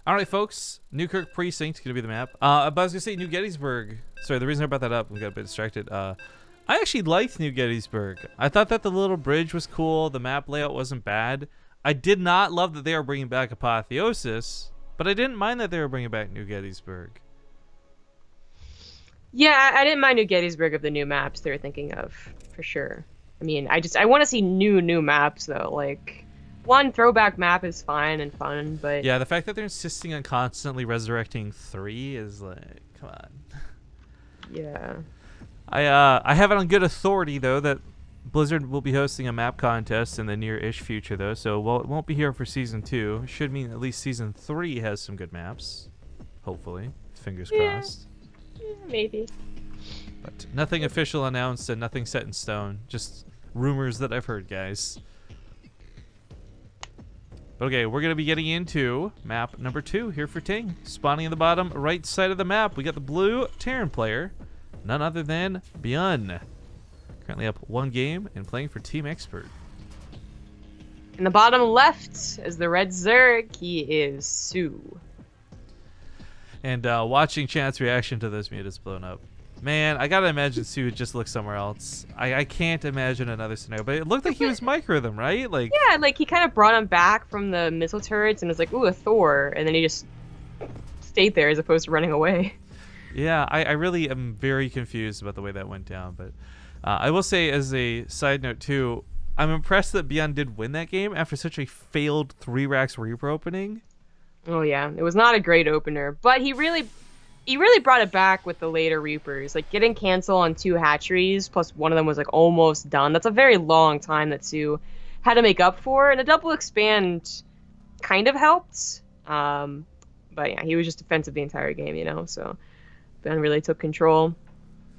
Alright, folks. Newkirk Precinct is going to be the map. But I was going to say New Gettysburg. Sorry, the reason I brought that up, we got a bit distracted. I actually liked New Gettysburg. I thought that the little bridge was cool. The map layout wasn't bad. I did not love that they were bringing back Apotheosis, but I didn't mind that they were bringing back New Gettysburg. Yeah, I didn't mind New Gettysburg of the new maps they were thinking of, for sure. I mean, I want to see new maps, though. Like, one throwback map is fine and fun, but... Yeah, the fact that they're insisting on constantly resurrecting 3 is like, come on. Yeah. I have it on good authority, though, that Blizzard will be hosting a map contest in the near-ish future, though, so it won't be here for Season 2. Should mean at least Season 3 has some good maps. Hopefully. Fingers crossed. Yeah, maybe. But nothing official announced and nothing set in stone. Just rumors that I've heard, guys. Okay, we're going to be getting into map number 2 here for Ting. Spawning in the bottom right side of the map, we got the blue Terran player. None other than ByuN. Currently up 1 game and playing for Team Expert. In the bottom left, as the red Zerg, he is soO. And watching chat's reaction to those mutas blown up. Man, I gotta imagine soO would just look somewhere else. I can't imagine another scenario, but it looked like he was micro them, right? Like, yeah, like he kind of brought him back from the missile turrets and was like, ooh, a Thor, and then he just stayed there as opposed to running away. Yeah, I really am very confused about the way that went down, but I will say as a side note too, I'm impressed that ByuN did win that game after such a failed 3 racks Reaper opening. Oh yeah, it was not a great opener, but he really brought it back with the later Reapers. Like getting cancel on 2 hatcheries, plus one of them was like almost done. That's a very long time that soO had to make up for, and a double expand kind of helped. But yeah, he was just defensive the entire game, you know, so ByuN really took control.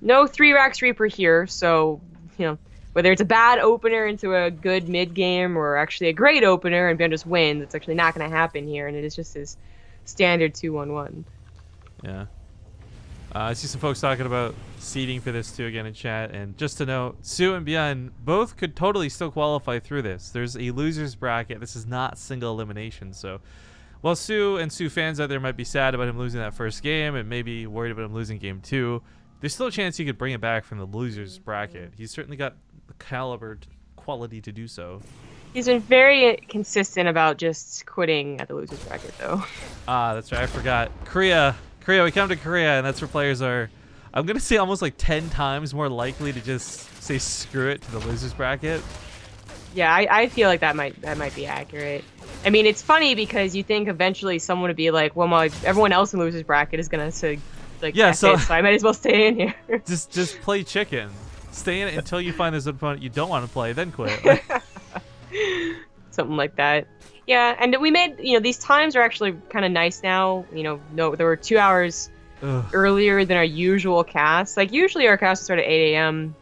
No 3 racks Reaper here, so, you know, whether it's a bad opener into a good mid game or actually a great opener and ByuN just wins, it's actually not going to happen here, and it is just his standard 2-1-1. Yeah. I see some folks talking about seeding for this too again in chat, and just to note, soO and ByuN both could totally still qualify through this. There's a losers bracket. This is not single elimination, so while soO and soO fans out there might be sad about him losing that first game and maybe worried about him losing game 2, there's still a chance he could bring it back from the losers bracket. He's certainly got the caliber quality to do so. He's been very consistent about just quitting at the losers bracket, though. Ah, that's right. I forgot. Korea, we come to Korea, and that's where players are, I'm going to say almost like 10 times more likely to just say screw it to the losers bracket. Yeah, I feel like that might be accurate. I mean, it's funny because you think eventually someone would be like, well, everyone else in the losers bracket is going to like, yeah, so I might as well stay in here. just play chicken. Stay in it until you find there's an opponent you don't want to play, then quit. Like, something like that. Yeah, and we made, these times are actually kind of nice now. No, there were 2 hours Ugh. earlier than our usual cast. Like usually our cast start at 8 a.m.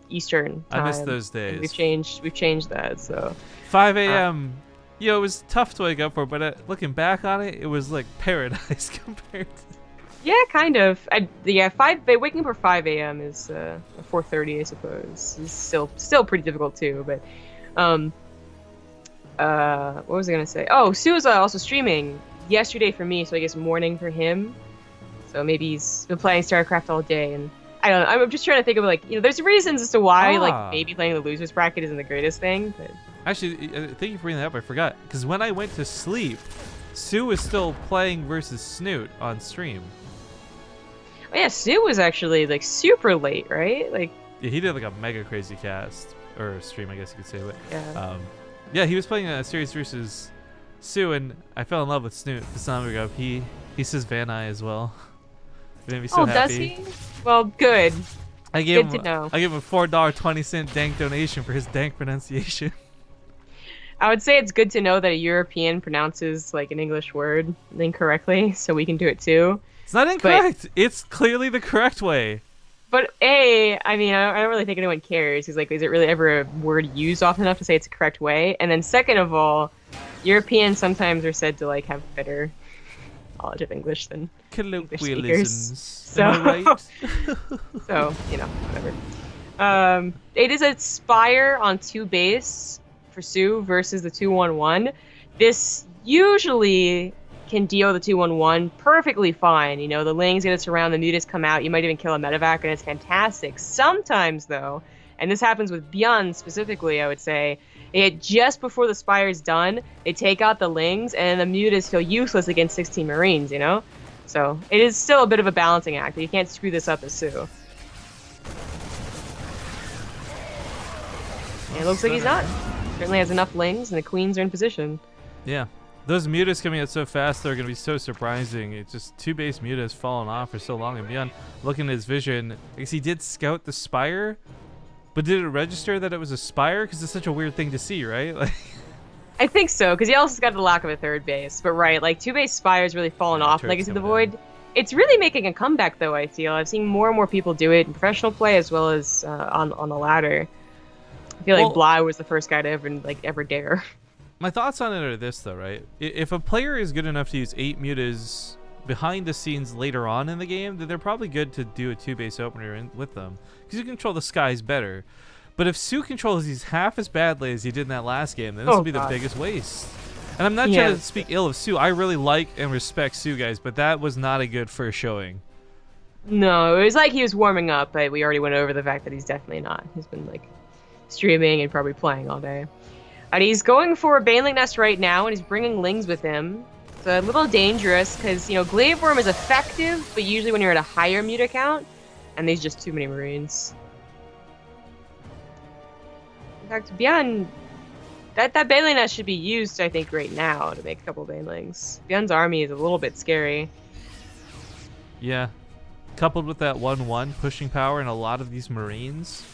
Eastern time. I miss those days. And we've changed that. So 5 a.m. It was tough to wake up for, but looking back on it, it was like paradise compared to. Yeah, kind of. Waking up for 5 a.m. is 4:30, I suppose. Is still pretty difficult too. But what was I gonna say? Oh, soO is also streaming yesterday for me, so I guess morning for him. So maybe he's been playing StarCraft all day, and I don't know. I'm just trying to think of there's reasons as to why maybe playing the losers bracket isn't the greatest thing. But Actually, thank you for bringing that up. I forgot because when I went to sleep, soO was still playing versus Snoot on stream. oh yeah, soO was actually like super late, right? Like Yeah, he did like a mega crazy cast or stream, I guess you could say. But yeah. Yeah, he was playing a series versus soO, and I fell in love with Snoot. The song we got, he says Van Eye as well. It made me so happy. Does he? Well, good. I gave Good to know. I gave him a $4.20 dank donation for his dank pronunciation. I would say it's good to know that a European pronounces like an English word incorrectly, so we can do it too. It's not incorrect. It's clearly the correct way. But I don't really think anyone cares. Because is it really ever a word used often enough to say it's the correct way? And then second of all, Europeans sometimes are said to have better knowledge of English than English speakers. Colloquialisms. So, Am I right? so whatever. It is a Spire on 2 base for soO versus the 2-1-1. This usually can deal the 2-1-1 perfectly fine. The Ling's gonna surround, the mutas come out, you might even kill a medevac, and it's fantastic. Sometimes though, and this happens with ByuN specifically, I would say, just before the Spire's done, they take out the Lings and the mutas feel useless against 16 Marines, So it is still a bit of a balancing act. You can't screw this up as soO. And it looks like he's not. Certainly has enough Lings and the Queens are in position. Yeah. Those mutas coming out so fast, they're going to be so surprising. It's just 2 base mutas fallen off for so long. And ByuN, looking at his vision, I guess he did scout the Spire, but did it register that it was a Spire? Because it's such a weird thing to see, right? I think so, because he also got the lack of a 3rd base. But right, 2 base Spire's really fallen off in Legacy of the Void. It's really making a comeback, though, I feel. I've seen more and more people do it in professional play as well as on the ladder. I feel like Bly was the first guy to ever dare. My thoughts on it are this, though, right? If a player is good enough to use 8 mutas behind the scenes later on in the game, then they're probably good to do a 2 base opener with them, because you control the skies better. But if soO controls these half as badly as he did in that last game, then this will be the biggest waste. And I'm not trying to speak ill of soO. I really like and respect soO, guys, but that was not a good first showing. No, it was like he was warming up, but we already went over the fact that he's definitely not. He's been streaming and probably playing all day. And he's going for a Baneling Nest right now, and he's bringing Lings with him. It's a little dangerous, because, Glaive Worm is effective, but usually when you're at a higher muta count, and there's just too many Marines. In fact, ByuN, that Baneling Nest should be used, I think, right now to make a couple Banelings. ByuN's army is a little bit scary. Yeah. Coupled with that 1-1 pushing power and a lot of these Marines,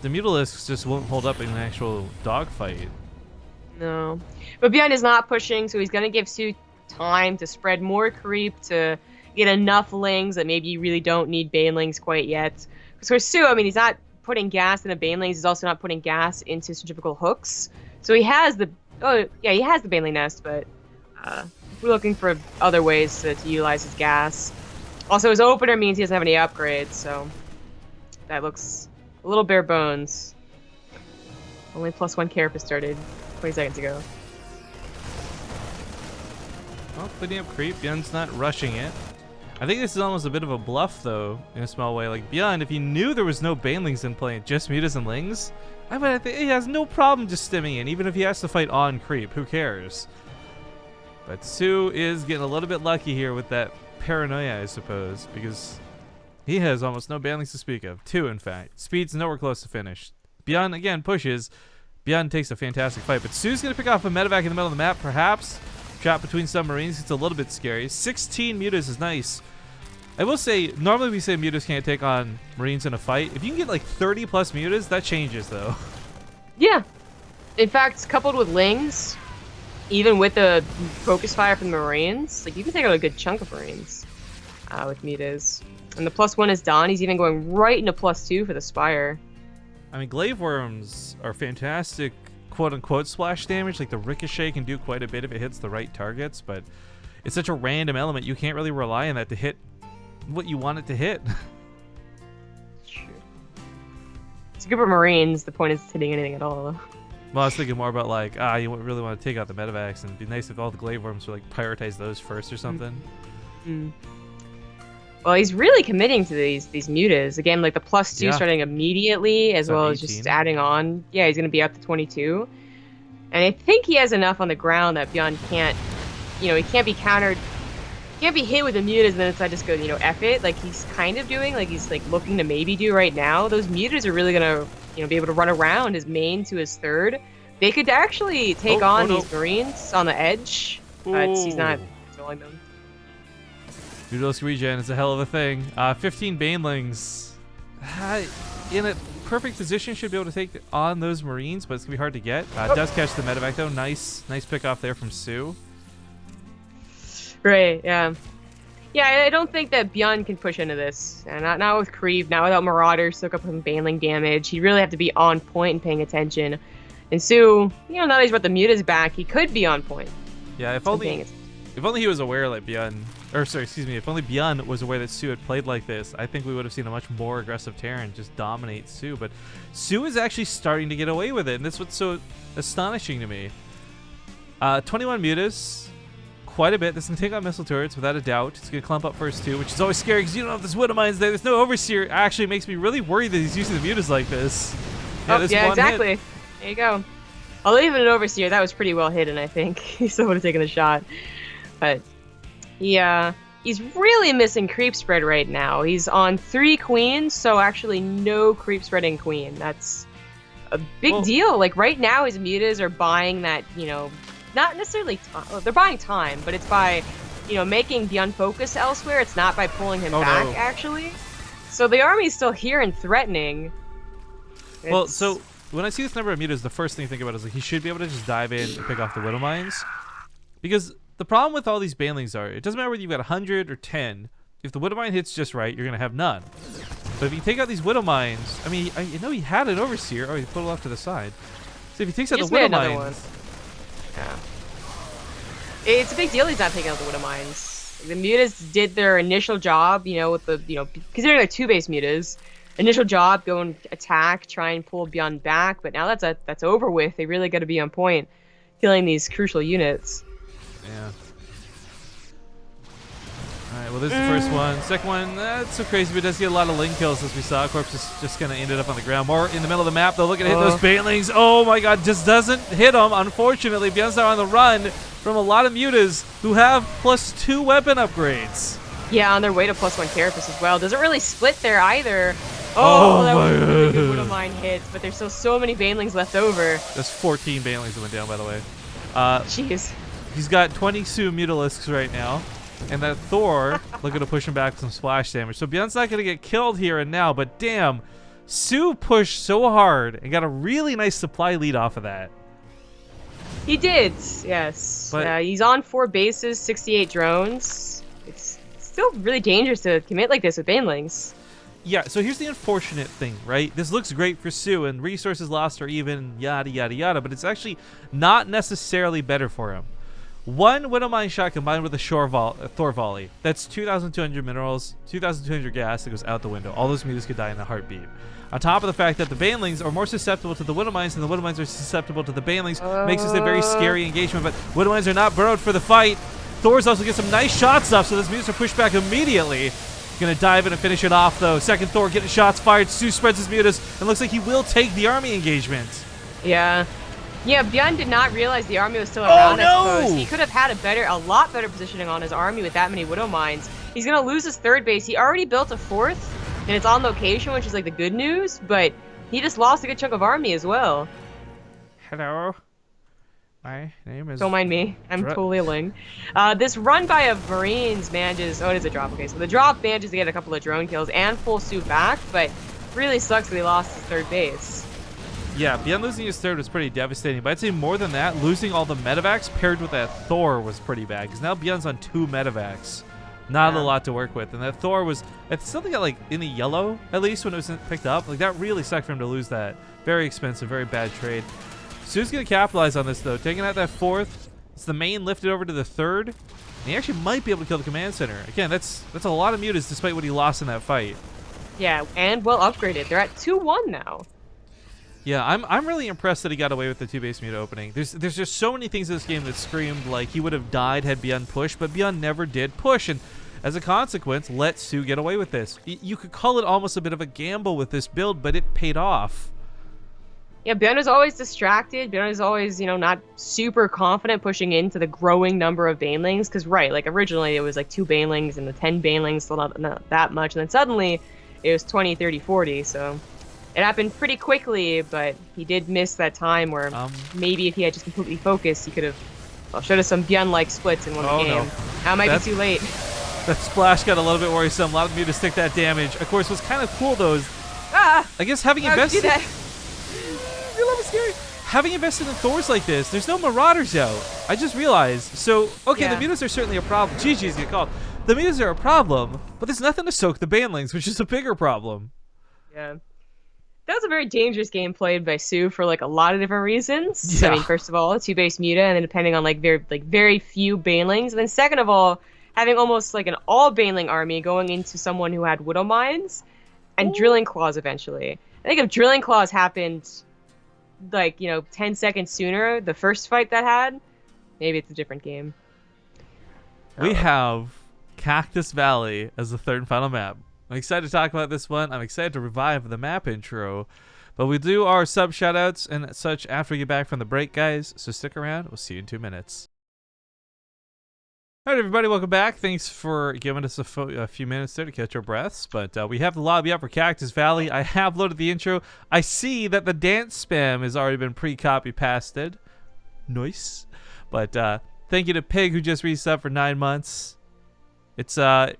the Mutalisks just won't hold up in an actual dogfight. No. But ByuN is not pushing, so he's going to give soO time to spread more creep, to get enough Lings that maybe you really don't need Banelings quite yet. Because for soO, he's not putting gas into Banelings, he's also not putting gas into centrifugal hooks. So he has the Baneling Nest, but we're looking for other ways to utilize his gas. Also, his opener means he doesn't have any upgrades, so that looks a little bare bones. Only +1 carapace started 20 seconds ago. Well, putting up creep. ByuN's not rushing it. I think this is almost a bit of a bluff, though, in a small way. ByuN, if he knew there was no Banelings in play, just mutas and Lings, I think he has no problem just stimming in, even if he has to fight on creep. Who cares? But soO is getting a little bit lucky here with that paranoia, I suppose, because he has almost no Banelings to speak of. 2, in fact. Speed's nowhere close to finished. ByuN, again, pushes. ByuN takes a fantastic fight, but soO's going to pick off a medevac in the middle of the map, perhaps. Trapped between submarines, it's a little bit scary. 16 mutas is nice. I will say, normally we say mutas can't take on Marines in a fight. If you can get 30 plus mutas, that changes, though. Yeah. In fact, coupled with Lings, even with the focus fire from the Marines, like you can take out a good chunk of Marines with mutas. And the +1 is done. He's even going right into +2 for the Spire. I mean, glaive worms are fantastic, quote-unquote, splash damage. Like, the ricochet can do quite a bit if it hits the right targets, but it's such a random element. You can't really rely on that to hit what you want it to hit. True. It's good for Marines. The point is hitting anything at all. Well, I was thinking more about, like, you really want to take out the medevacs, and it'd be nice if all the glaive worms were, like, prioritize those first or something. Mm. Well, he's really committing to these mutas. Again, like the +2 starting immediately, as well as just adding on. Yeah, he's going to be up to 22. And I think he has enough on the ground that ByuN can't, he can't be countered, can't be hit with the mutas and then decide just go, F it, like he's kind of doing, like he's like looking to maybe do right now. Those mutas are really going to, be able to run around his main to his third. They could actually take on these Marines on the edge, but he's not controlling them. Noodles regen is a hell of a thing. 15 banelings. In a perfect position, should be able to take on those Marines, but it's going to be hard to get. Does catch the medevac, though. Nice pick off there from soO. Right, yeah. Yeah, I don't think that ByuN can push into this. Not with Creep, not without Marauders, soak up some baneling damage. He'd really have to be on point and paying attention. And soO, now that he's brought the mutas back, he could be on point. Yeah, if only he was aware, like ByuN, if only ByuN was aware that soO had played like this, I think we would have seen a much more aggressive Terran just dominate soO. But soO is actually starting to get away with it, and that's what's so astonishing to me. 21 mutas, quite a bit. This can take on missile turrets without a doubt. It's going to clump up first too, which is always scary because you don't have this Widow Mines there. There's no Overseer. It actually makes me really worried that he's using the mutas like this. Yeah, exactly. Hit. There you go. Although even an Overseer, that was pretty well hidden, I think. He still would have taken the shot. But yeah, he's really missing creep spread right now. He's on 3 queens, so actually no creep spreading queen. That's a big deal. Like right now, his mutas are buying that, not necessarily time. They're buying time, but it's by, making ByuN focus elsewhere. It's not by pulling him back, actually. So the army's still here and threatening. Well, so when I see this number of mutas, the first thing I think about is like he should be able to just dive in and pick off the Widow Mines, because the problem with all these banelings are, it doesn't matter whether you've got 100 or 10. If the Widow Mine hits just right, you're going to have none. But if you take out these Widow Mines, I mean, I know he had an Overseer. Oh, he put it off to the side. So if he takes out the Widow Mines... Yeah. It's a big deal he's not taking out the Widow Mines. The mutas did their initial job, with the, considering they're 2-base mutas. Initial job, go and attack, try and pull ByuN back. But now that's over with. They really got to be on point, killing these crucial units. Yeah. Alright, well, this is the first one. Second one, not so crazy, but it does get a lot of link kills, as we saw. Corpse just kind of ended up on the ground. More in the middle of the map, though. Look at hit those banelings. Oh my god, just doesn't hit them. Unfortunately, ByuN's on the run from a lot of mutas who have +2 weapon upgrades. Yeah, on their way to +1 carapace as well. Doesn't really split there either. Oh, that was really good Widow Mine hits, but there's still so many banelings left over. There's 14 banelings that went down, by the way. Jeez. He's got 20 soO Mutalisks right now. And that Thor looking to push him back with some splash damage. So ByuN's not going to get killed here and now, but damn, soO pushed so hard and got a really nice supply lead off of that. He did, yes. But he's on 4 bases, 68 drones. It's still really dangerous to commit like this with banelings. Yeah, so here's the unfortunate thing, right? This looks great for soO, and resources lost are even, yada, yada, yada, but it's actually not necessarily better for him. 1 Widow Mine shot combined with a Thor volley. That's 2,200 minerals, 2,200 gas that goes out the window. All those mutas could die in a heartbeat. On top of the fact that the banelings are more susceptible to the Widow Mines and the Widow Mines are susceptible to the banelings, makes this a very scary engagement, but Widow Mines are not burrowed for the fight. Thor's also get some nice shots up, so those mutas are pushed back immediately. Gonna dive in and finish it off, though. Second Thor getting shots fired. soO spreads his mutas and looks like he will take the army engagement. Yeah. Yeah, ByuN did not realize the army was still around, I suppose. He could have had a lot better positioning on his army with that many Widow Mines. He's gonna lose his 3rd base. He already built a 4th, and it's on location, which is like the good news, but he just lost a good chunk of army as well. Hello. My name is... Don't mind me. I'm totally a Ling. This run by of Marines manages... Oh, it is a drop. Okay, so the drop manages to get a couple of drone kills and pull soO back, but really sucks that he lost his 3rd base. Yeah, ByuN losing his third was pretty devastating, but I'd say more than that, losing all the medevacs paired with that Thor was pretty bad, because now ByuN's on 2 medevacs. Not a lot to work with, and that Thor was, it's something got like in the yellow, at least when it was picked up. Like that really sucked for him to lose that. Very expensive, very bad trade. soO's going to capitalize on this though, taking out that 4th. It's the main lifted over to the 3rd. And he actually might be able to kill the command center. Again, that's a lot of mutas despite what he lost in that fight. Yeah, and well upgraded. They're at 2-1 now. Yeah, I'm really impressed that he got away with the 2 base muta opening. There's just so many things in this game that screamed like he would have died had ByuN pushed, but ByuN never did push, and as a consequence, let soO get away with this. You could call it almost a bit of a gamble with this build, but it paid off. Yeah, ByuN is always distracted. ByuN is always, not super confident pushing into the growing number of banelings, because right, like originally it was like 2 banelings and the 10 banelings, still not that much, and then suddenly it was 20, 30, 40, so it happened pretty quickly, but he did miss that time where maybe if he had just completely focused, he could have showed us some ByuN-like splits in one of the game. No. Now it might be too late. That splash got a little bit worrisome. A lot of mutas stick that damage. Of course, what's kind of cool though is, I guess having invested, it's a little scary. Having invested in Thors like this, there's no Marauders out. I just realized. So okay, the mutas are certainly a problem. GG's get called. The mutas are a problem, but there's nothing to soak the banlings, which is a bigger problem. Yeah. That was a very dangerous game played by soO for like a lot of different reasons. Yeah. I mean, first of all, 2 base muta, and then depending on very few banelings, and then second of all, having almost like an all baneling army going into someone who had Widow Mines and Drilling Claws eventually. I think if Drilling Claws happened like 10 seconds sooner, the first fight that had, maybe it's a different game. We have Cactus Valley as the 3rd and final map. I'm excited to talk about this one. I'm excited to revive the map intro. But we do our sub shoutouts and such after we get back from the break, guys. So stick around. We'll see you in 2 minutes. All right, everybody, welcome back. Thanks for giving us a few minutes there to catch our breaths. But we have the lobby up for Cactus Valley. I have loaded the intro. I see that the dance spam has already been pre-copy pasted. Nice. But thank you to Pig, who just resubbed for 9 months. It's not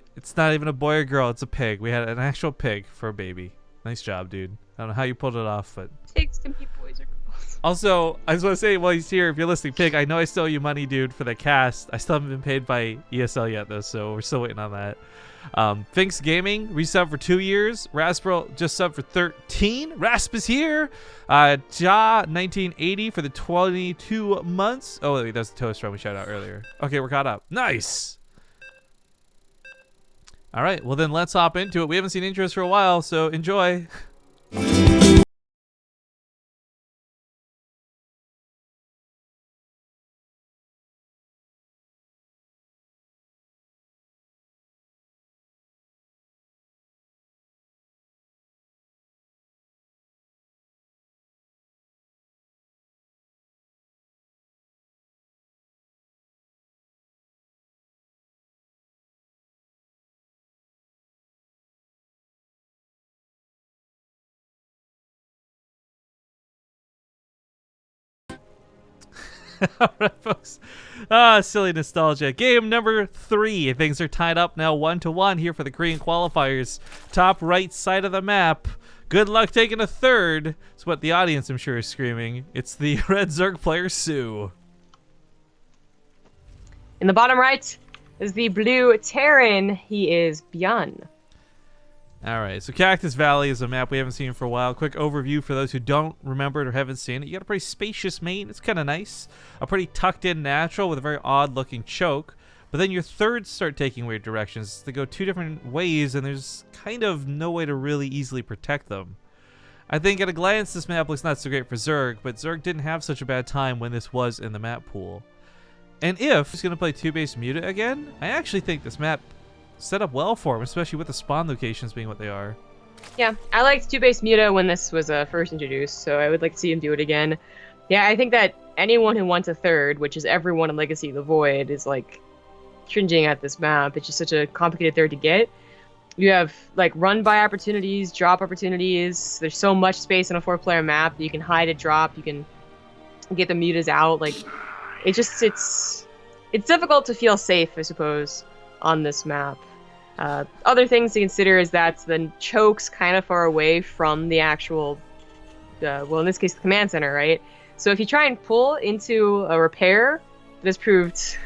even a boy or girl, it's a pig. We had an actual pig for a baby. Nice job, dude. I don't know how you pulled it off, but Pigs can be boys or girls. Also, I just want to say while he's here, if you're listening, Pig, I know I still owe you money, dude, for the cast. I still haven't been paid by ESL yet, though, so we're still waiting on that. Finks Gaming, resub for 2 years. Rasperl just subbed for 13. Rasp is here. Ja1980 for the 22 months. Oh, wait, that's the toast run we shouted out earlier. Okay, we're caught up. Nice. All right, well then let's hop into it. We haven't seen intros for a while, so enjoy. All right, folks. Silly nostalgia. Game number 3. Things are tied up now 1-1 here for the Korean qualifiers. Top right side of the map. Good luck taking a 3rd. It's what the audience, I'm sure, is screaming. It's the red Zerg player, soO. In the bottom right is the blue Terran. He is ByuN. All right, so Cactus Valley is a map we haven't seen for a while. Quick overview for those who don't remember it or haven't seen it. You got a pretty spacious main. It's kind of nice. A pretty tucked-in natural with a very odd-looking choke. But then your thirds start taking weird directions. They go 2 different ways, and there's kind of no way to really easily protect them. I think at a glance, this map looks not so great for Zerg, but Zerg didn't have such a bad time when this was in the map pool. And if he's going to play 2 base muta again, I actually think this map set up well for him, especially with the spawn locations being what they are. Yeah, I liked 2 base muta when this was first introduced, so I would like to see him do it again. Yeah, I think that anyone who wants a 3rd, which is everyone in Legacy of the Void, is like cringing at this map. It's just such a complicated 3rd to get. You have like run by opportunities, drop opportunities. There's so much space on a 4-player map that you can hide a drop, you can get the mutas out. Like it's difficult to feel safe, I suppose, on this map. Other things to consider is that the choke's kind of far away from the actual well, in this case, the command center, right? So if you try and pull into a repair, this proved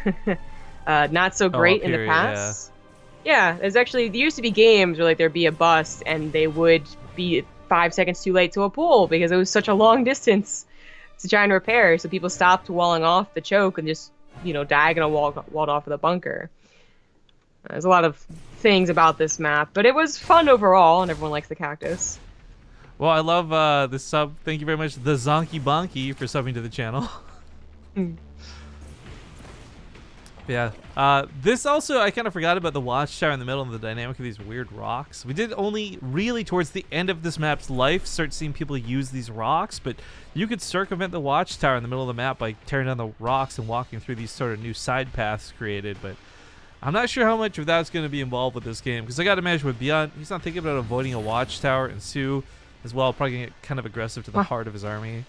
not so great in the past. Yeah, there's actually, there used to be games where like there'd be a bust and they would be 5 seconds too late to a pull because it was such a long distance to try and repair. So people stopped walling off the choke and just, diagonal walled off of the bunker. There's a lot of things about this map, but it was fun overall, and everyone likes the cactus. Well, I love the sub. Thank you very much, the Zonky Bonky, for subbing to the channel. Yeah. This also, I kind of forgot about the watchtower in the middle and the dynamic of these weird rocks. We did only really towards the end of this map's life start seeing people use these rocks, but you could circumvent the watchtower in the middle of the map by tearing down the rocks and walking through these sort of new side paths created, but I'm not sure how much of that's going to be involved with this game, because I got to imagine with ByuN, he's not thinking about avoiding a watchtower, and soO as well, probably going to get kind of aggressive to the heart of his army.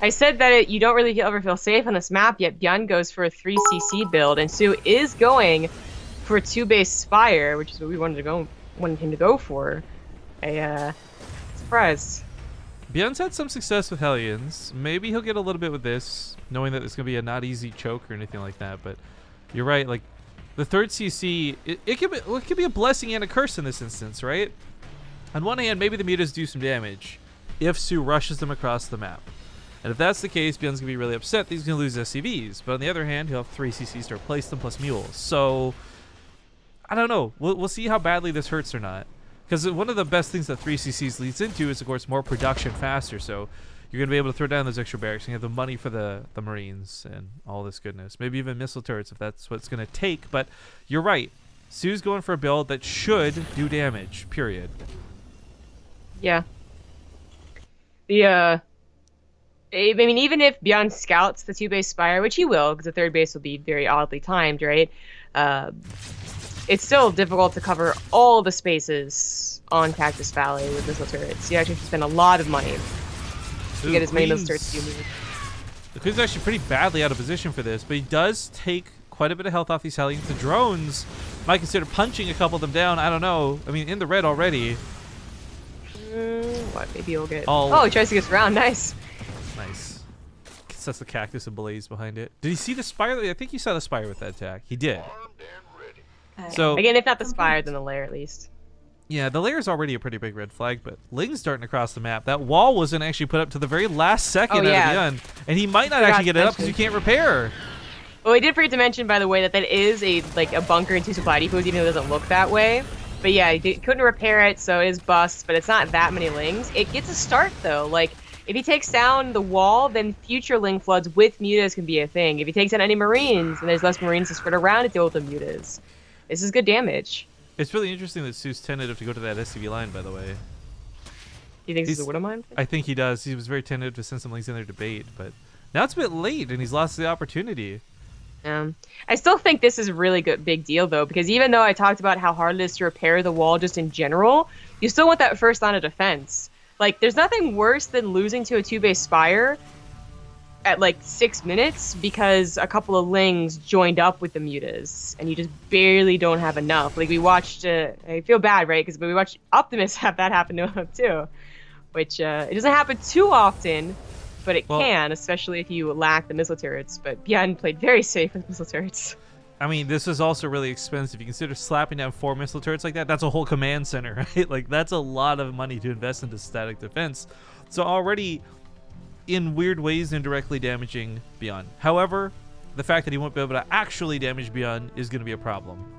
I said that you don't really ever feel safe on this map, yet ByuN goes for a 3cc build, and soO is going for a 2-base Spire, which is what we wanted him to go for. Surprise. ByuN's had some success with Hellions. Maybe he'll get a little bit with this, knowing that it's going to be a not easy choke or anything like that, but you're right, like, the 3rd CC, it could be a blessing and a curse in this instance, right? On one hand, maybe the mutas do some damage if soO rushes them across the map. And if that's the case, ByuN's going to be really upset that he's going to lose SCVs. But on the other hand, he'll have 3 CCs to replace them plus mules. So, I don't know. We'll see how badly this hurts or not. Because one of the best things that 3 CCs leads into is, of course, more production faster. So, you're going to be able to throw down those extra barracks and you have the money for the Marines and all this goodness. Maybe even missile turrets if that's what it's going to take. But you're right. soO's going for a build that should do damage, period. Yeah. I mean, even if ByuN scouts the 2-base Spire, which he will, because the 3rd base will be very oddly timed, right? It's still difficult to cover all the spaces on Cactus Valley with missile turrets. You actually have to spend a lot of money to get as many missile turrets as you need. The Queen's actually pretty badly out of position for this, but he does take quite a bit of health off these Hellions. The drones might consider punching a couple of them down. I don't know. I mean, in the red already. What? Maybe he'll get... Oh, he tries to get around. Nice. Nice. Sets the cactus ablaze behind it. Did he see the Spire? I think you saw the Spire with that attack. He did. So again, if not the Spire, then the lair at least. Yeah, the lair is already a pretty big red flag, but Ling's darting across the map. That wall wasn't actually put up to the very last second out of ByuN, and he might not actually get it up because you can't repair. Well, I did forget to mention, by the way, that is a bunker and 2 supply depots, even though it doesn't look that way. But yeah, he couldn't repair it, so it is bust, but it's not that many Lings. It gets a start, though. Like, if he takes down the wall, then future Ling floods with mutas can be a thing. If he takes down any Marines, and there's less Marines to spread around to deal with the mutas. This is good damage. It's really interesting that soO's tentative to go to that SCV line, by the way. He thinks he's a Widow Mine? I think he does. He was very tentative to send some Lings in there to bait, but now it's a bit late, and he's lost the opportunity. I still think this is a really big deal, though, because even though I talked about how hard it is to repair the wall just in general, you still want that first line of defense. Like, there's nothing worse than losing to a 2-base Spire at, 6 minutes because a couple of Lings joined up with the mutas, and you just barely don't have enough. Like, we watched, I feel bad, right? Because we watched Optimus have that happen to him, too. Which, it doesn't happen too often, but it can, especially if you lack the missile turrets. But ByuN played very safe with missile turrets. I mean, this is also really expensive. You consider slapping down 4 missile turrets like that, that's a whole command center, right? Like, that's a lot of money to invest into static defense. So already, in weird ways, indirectly damaging ByuN. However, the fact that he won't be able to actually damage ByuN is going to be a problem.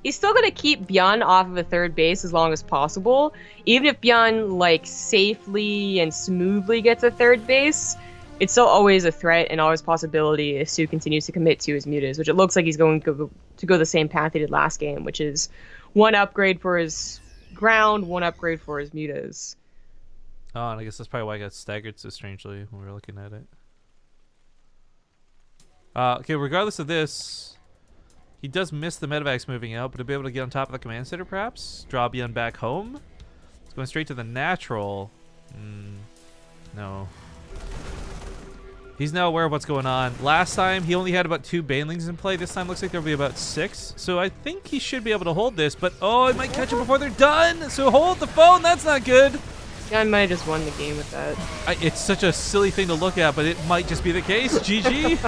He's still going to keep ByuN off of a 3rd base as long as possible. Even if ByuN, safely and smoothly gets a 3rd base, it's still always a threat and always a possibility if soO continues to commit to his mutas, which it looks like he's going to go the same path he did last game, which is 1 upgrade for his ground, 1 upgrade for his mutas. Oh, and I guess that's probably why I got staggered so strangely when we were looking at it. Okay, regardless of this, he does miss the medevacs moving out, but to be able to get on top of the command center, perhaps? Draw ByuN back home? It's going straight to the natural. No. He's now aware of what's going on. Last time, he only had about 2 Banelings in play. This time, looks like there'll be about 6. So I think he should be able to hold this, but oh, it might catch him before they're done. So hold the phone. That's not good. Yeah, I might have just won the game with that. It's such a silly thing to look at, but it might just be the case. GG.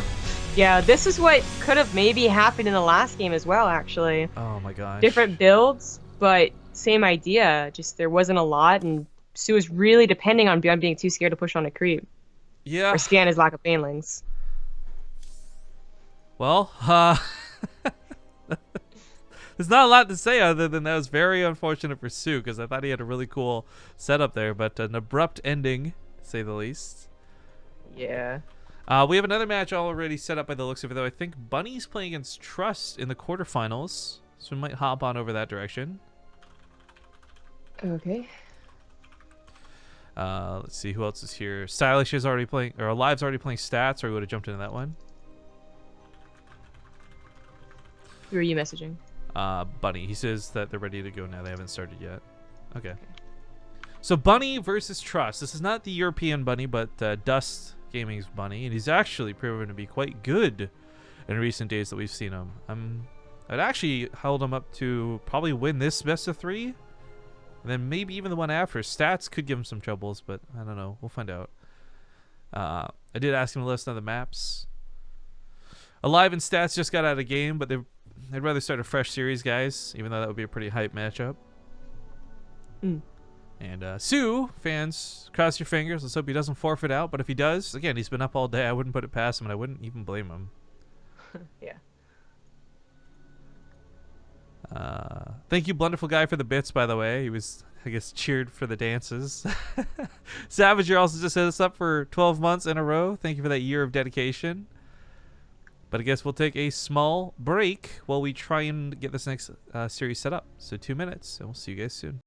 Yeah, this is what could have maybe happened in the last game as well, actually. Oh my gosh. Different builds, but same idea. Just there wasn't a lot, and soO was really depending on ByuN being too scared to push on a creep. Yeah. Or scan his lack of banelings. Well, there's not a lot to say other than that was very unfortunate for soO, because I thought he had a really cool setup there, but an abrupt ending, to say the least. Yeah. We have another match already set up by the looks of it, though. I think Bunny's playing against Trust in the quarterfinals, so we might hop on over that direction. Okay. Let's see who else is here. Stylish is already playing, or Alive's already playing Stats, or we would have jumped into that one. Who are you messaging? Bunny. He says that they're ready to go now. They haven't started yet. Okay. So Bunny versus Trust. This is not the European Bunny, but Dust Gaming's Bunny, and he's actually proven to be quite good in recent days that we've seen him. I'd actually held him up to probably win this best of 3, and then maybe even the one after. Stats could give him some troubles, but I don't know. We'll find out. I did ask him to list on the maps. Alive and Stats just got out of game, but they'd rather start a fresh series, guys, even though that would be a pretty hype matchup. And soO, fans, cross your fingers. Let's hope he doesn't forfeit out. But if he does, again, he's been up all day. I wouldn't put it past him, and I wouldn't even blame him. Yeah. Thank you, Blunderful Guy, for the bits, by the way. He was, I guess, cheered for the dances. Savager also just set us up for 12 months in a row. Thank you for that year of dedication. But I guess we'll take a small break while we try and get this next series set up. So 2 minutes, and we'll see you guys soon.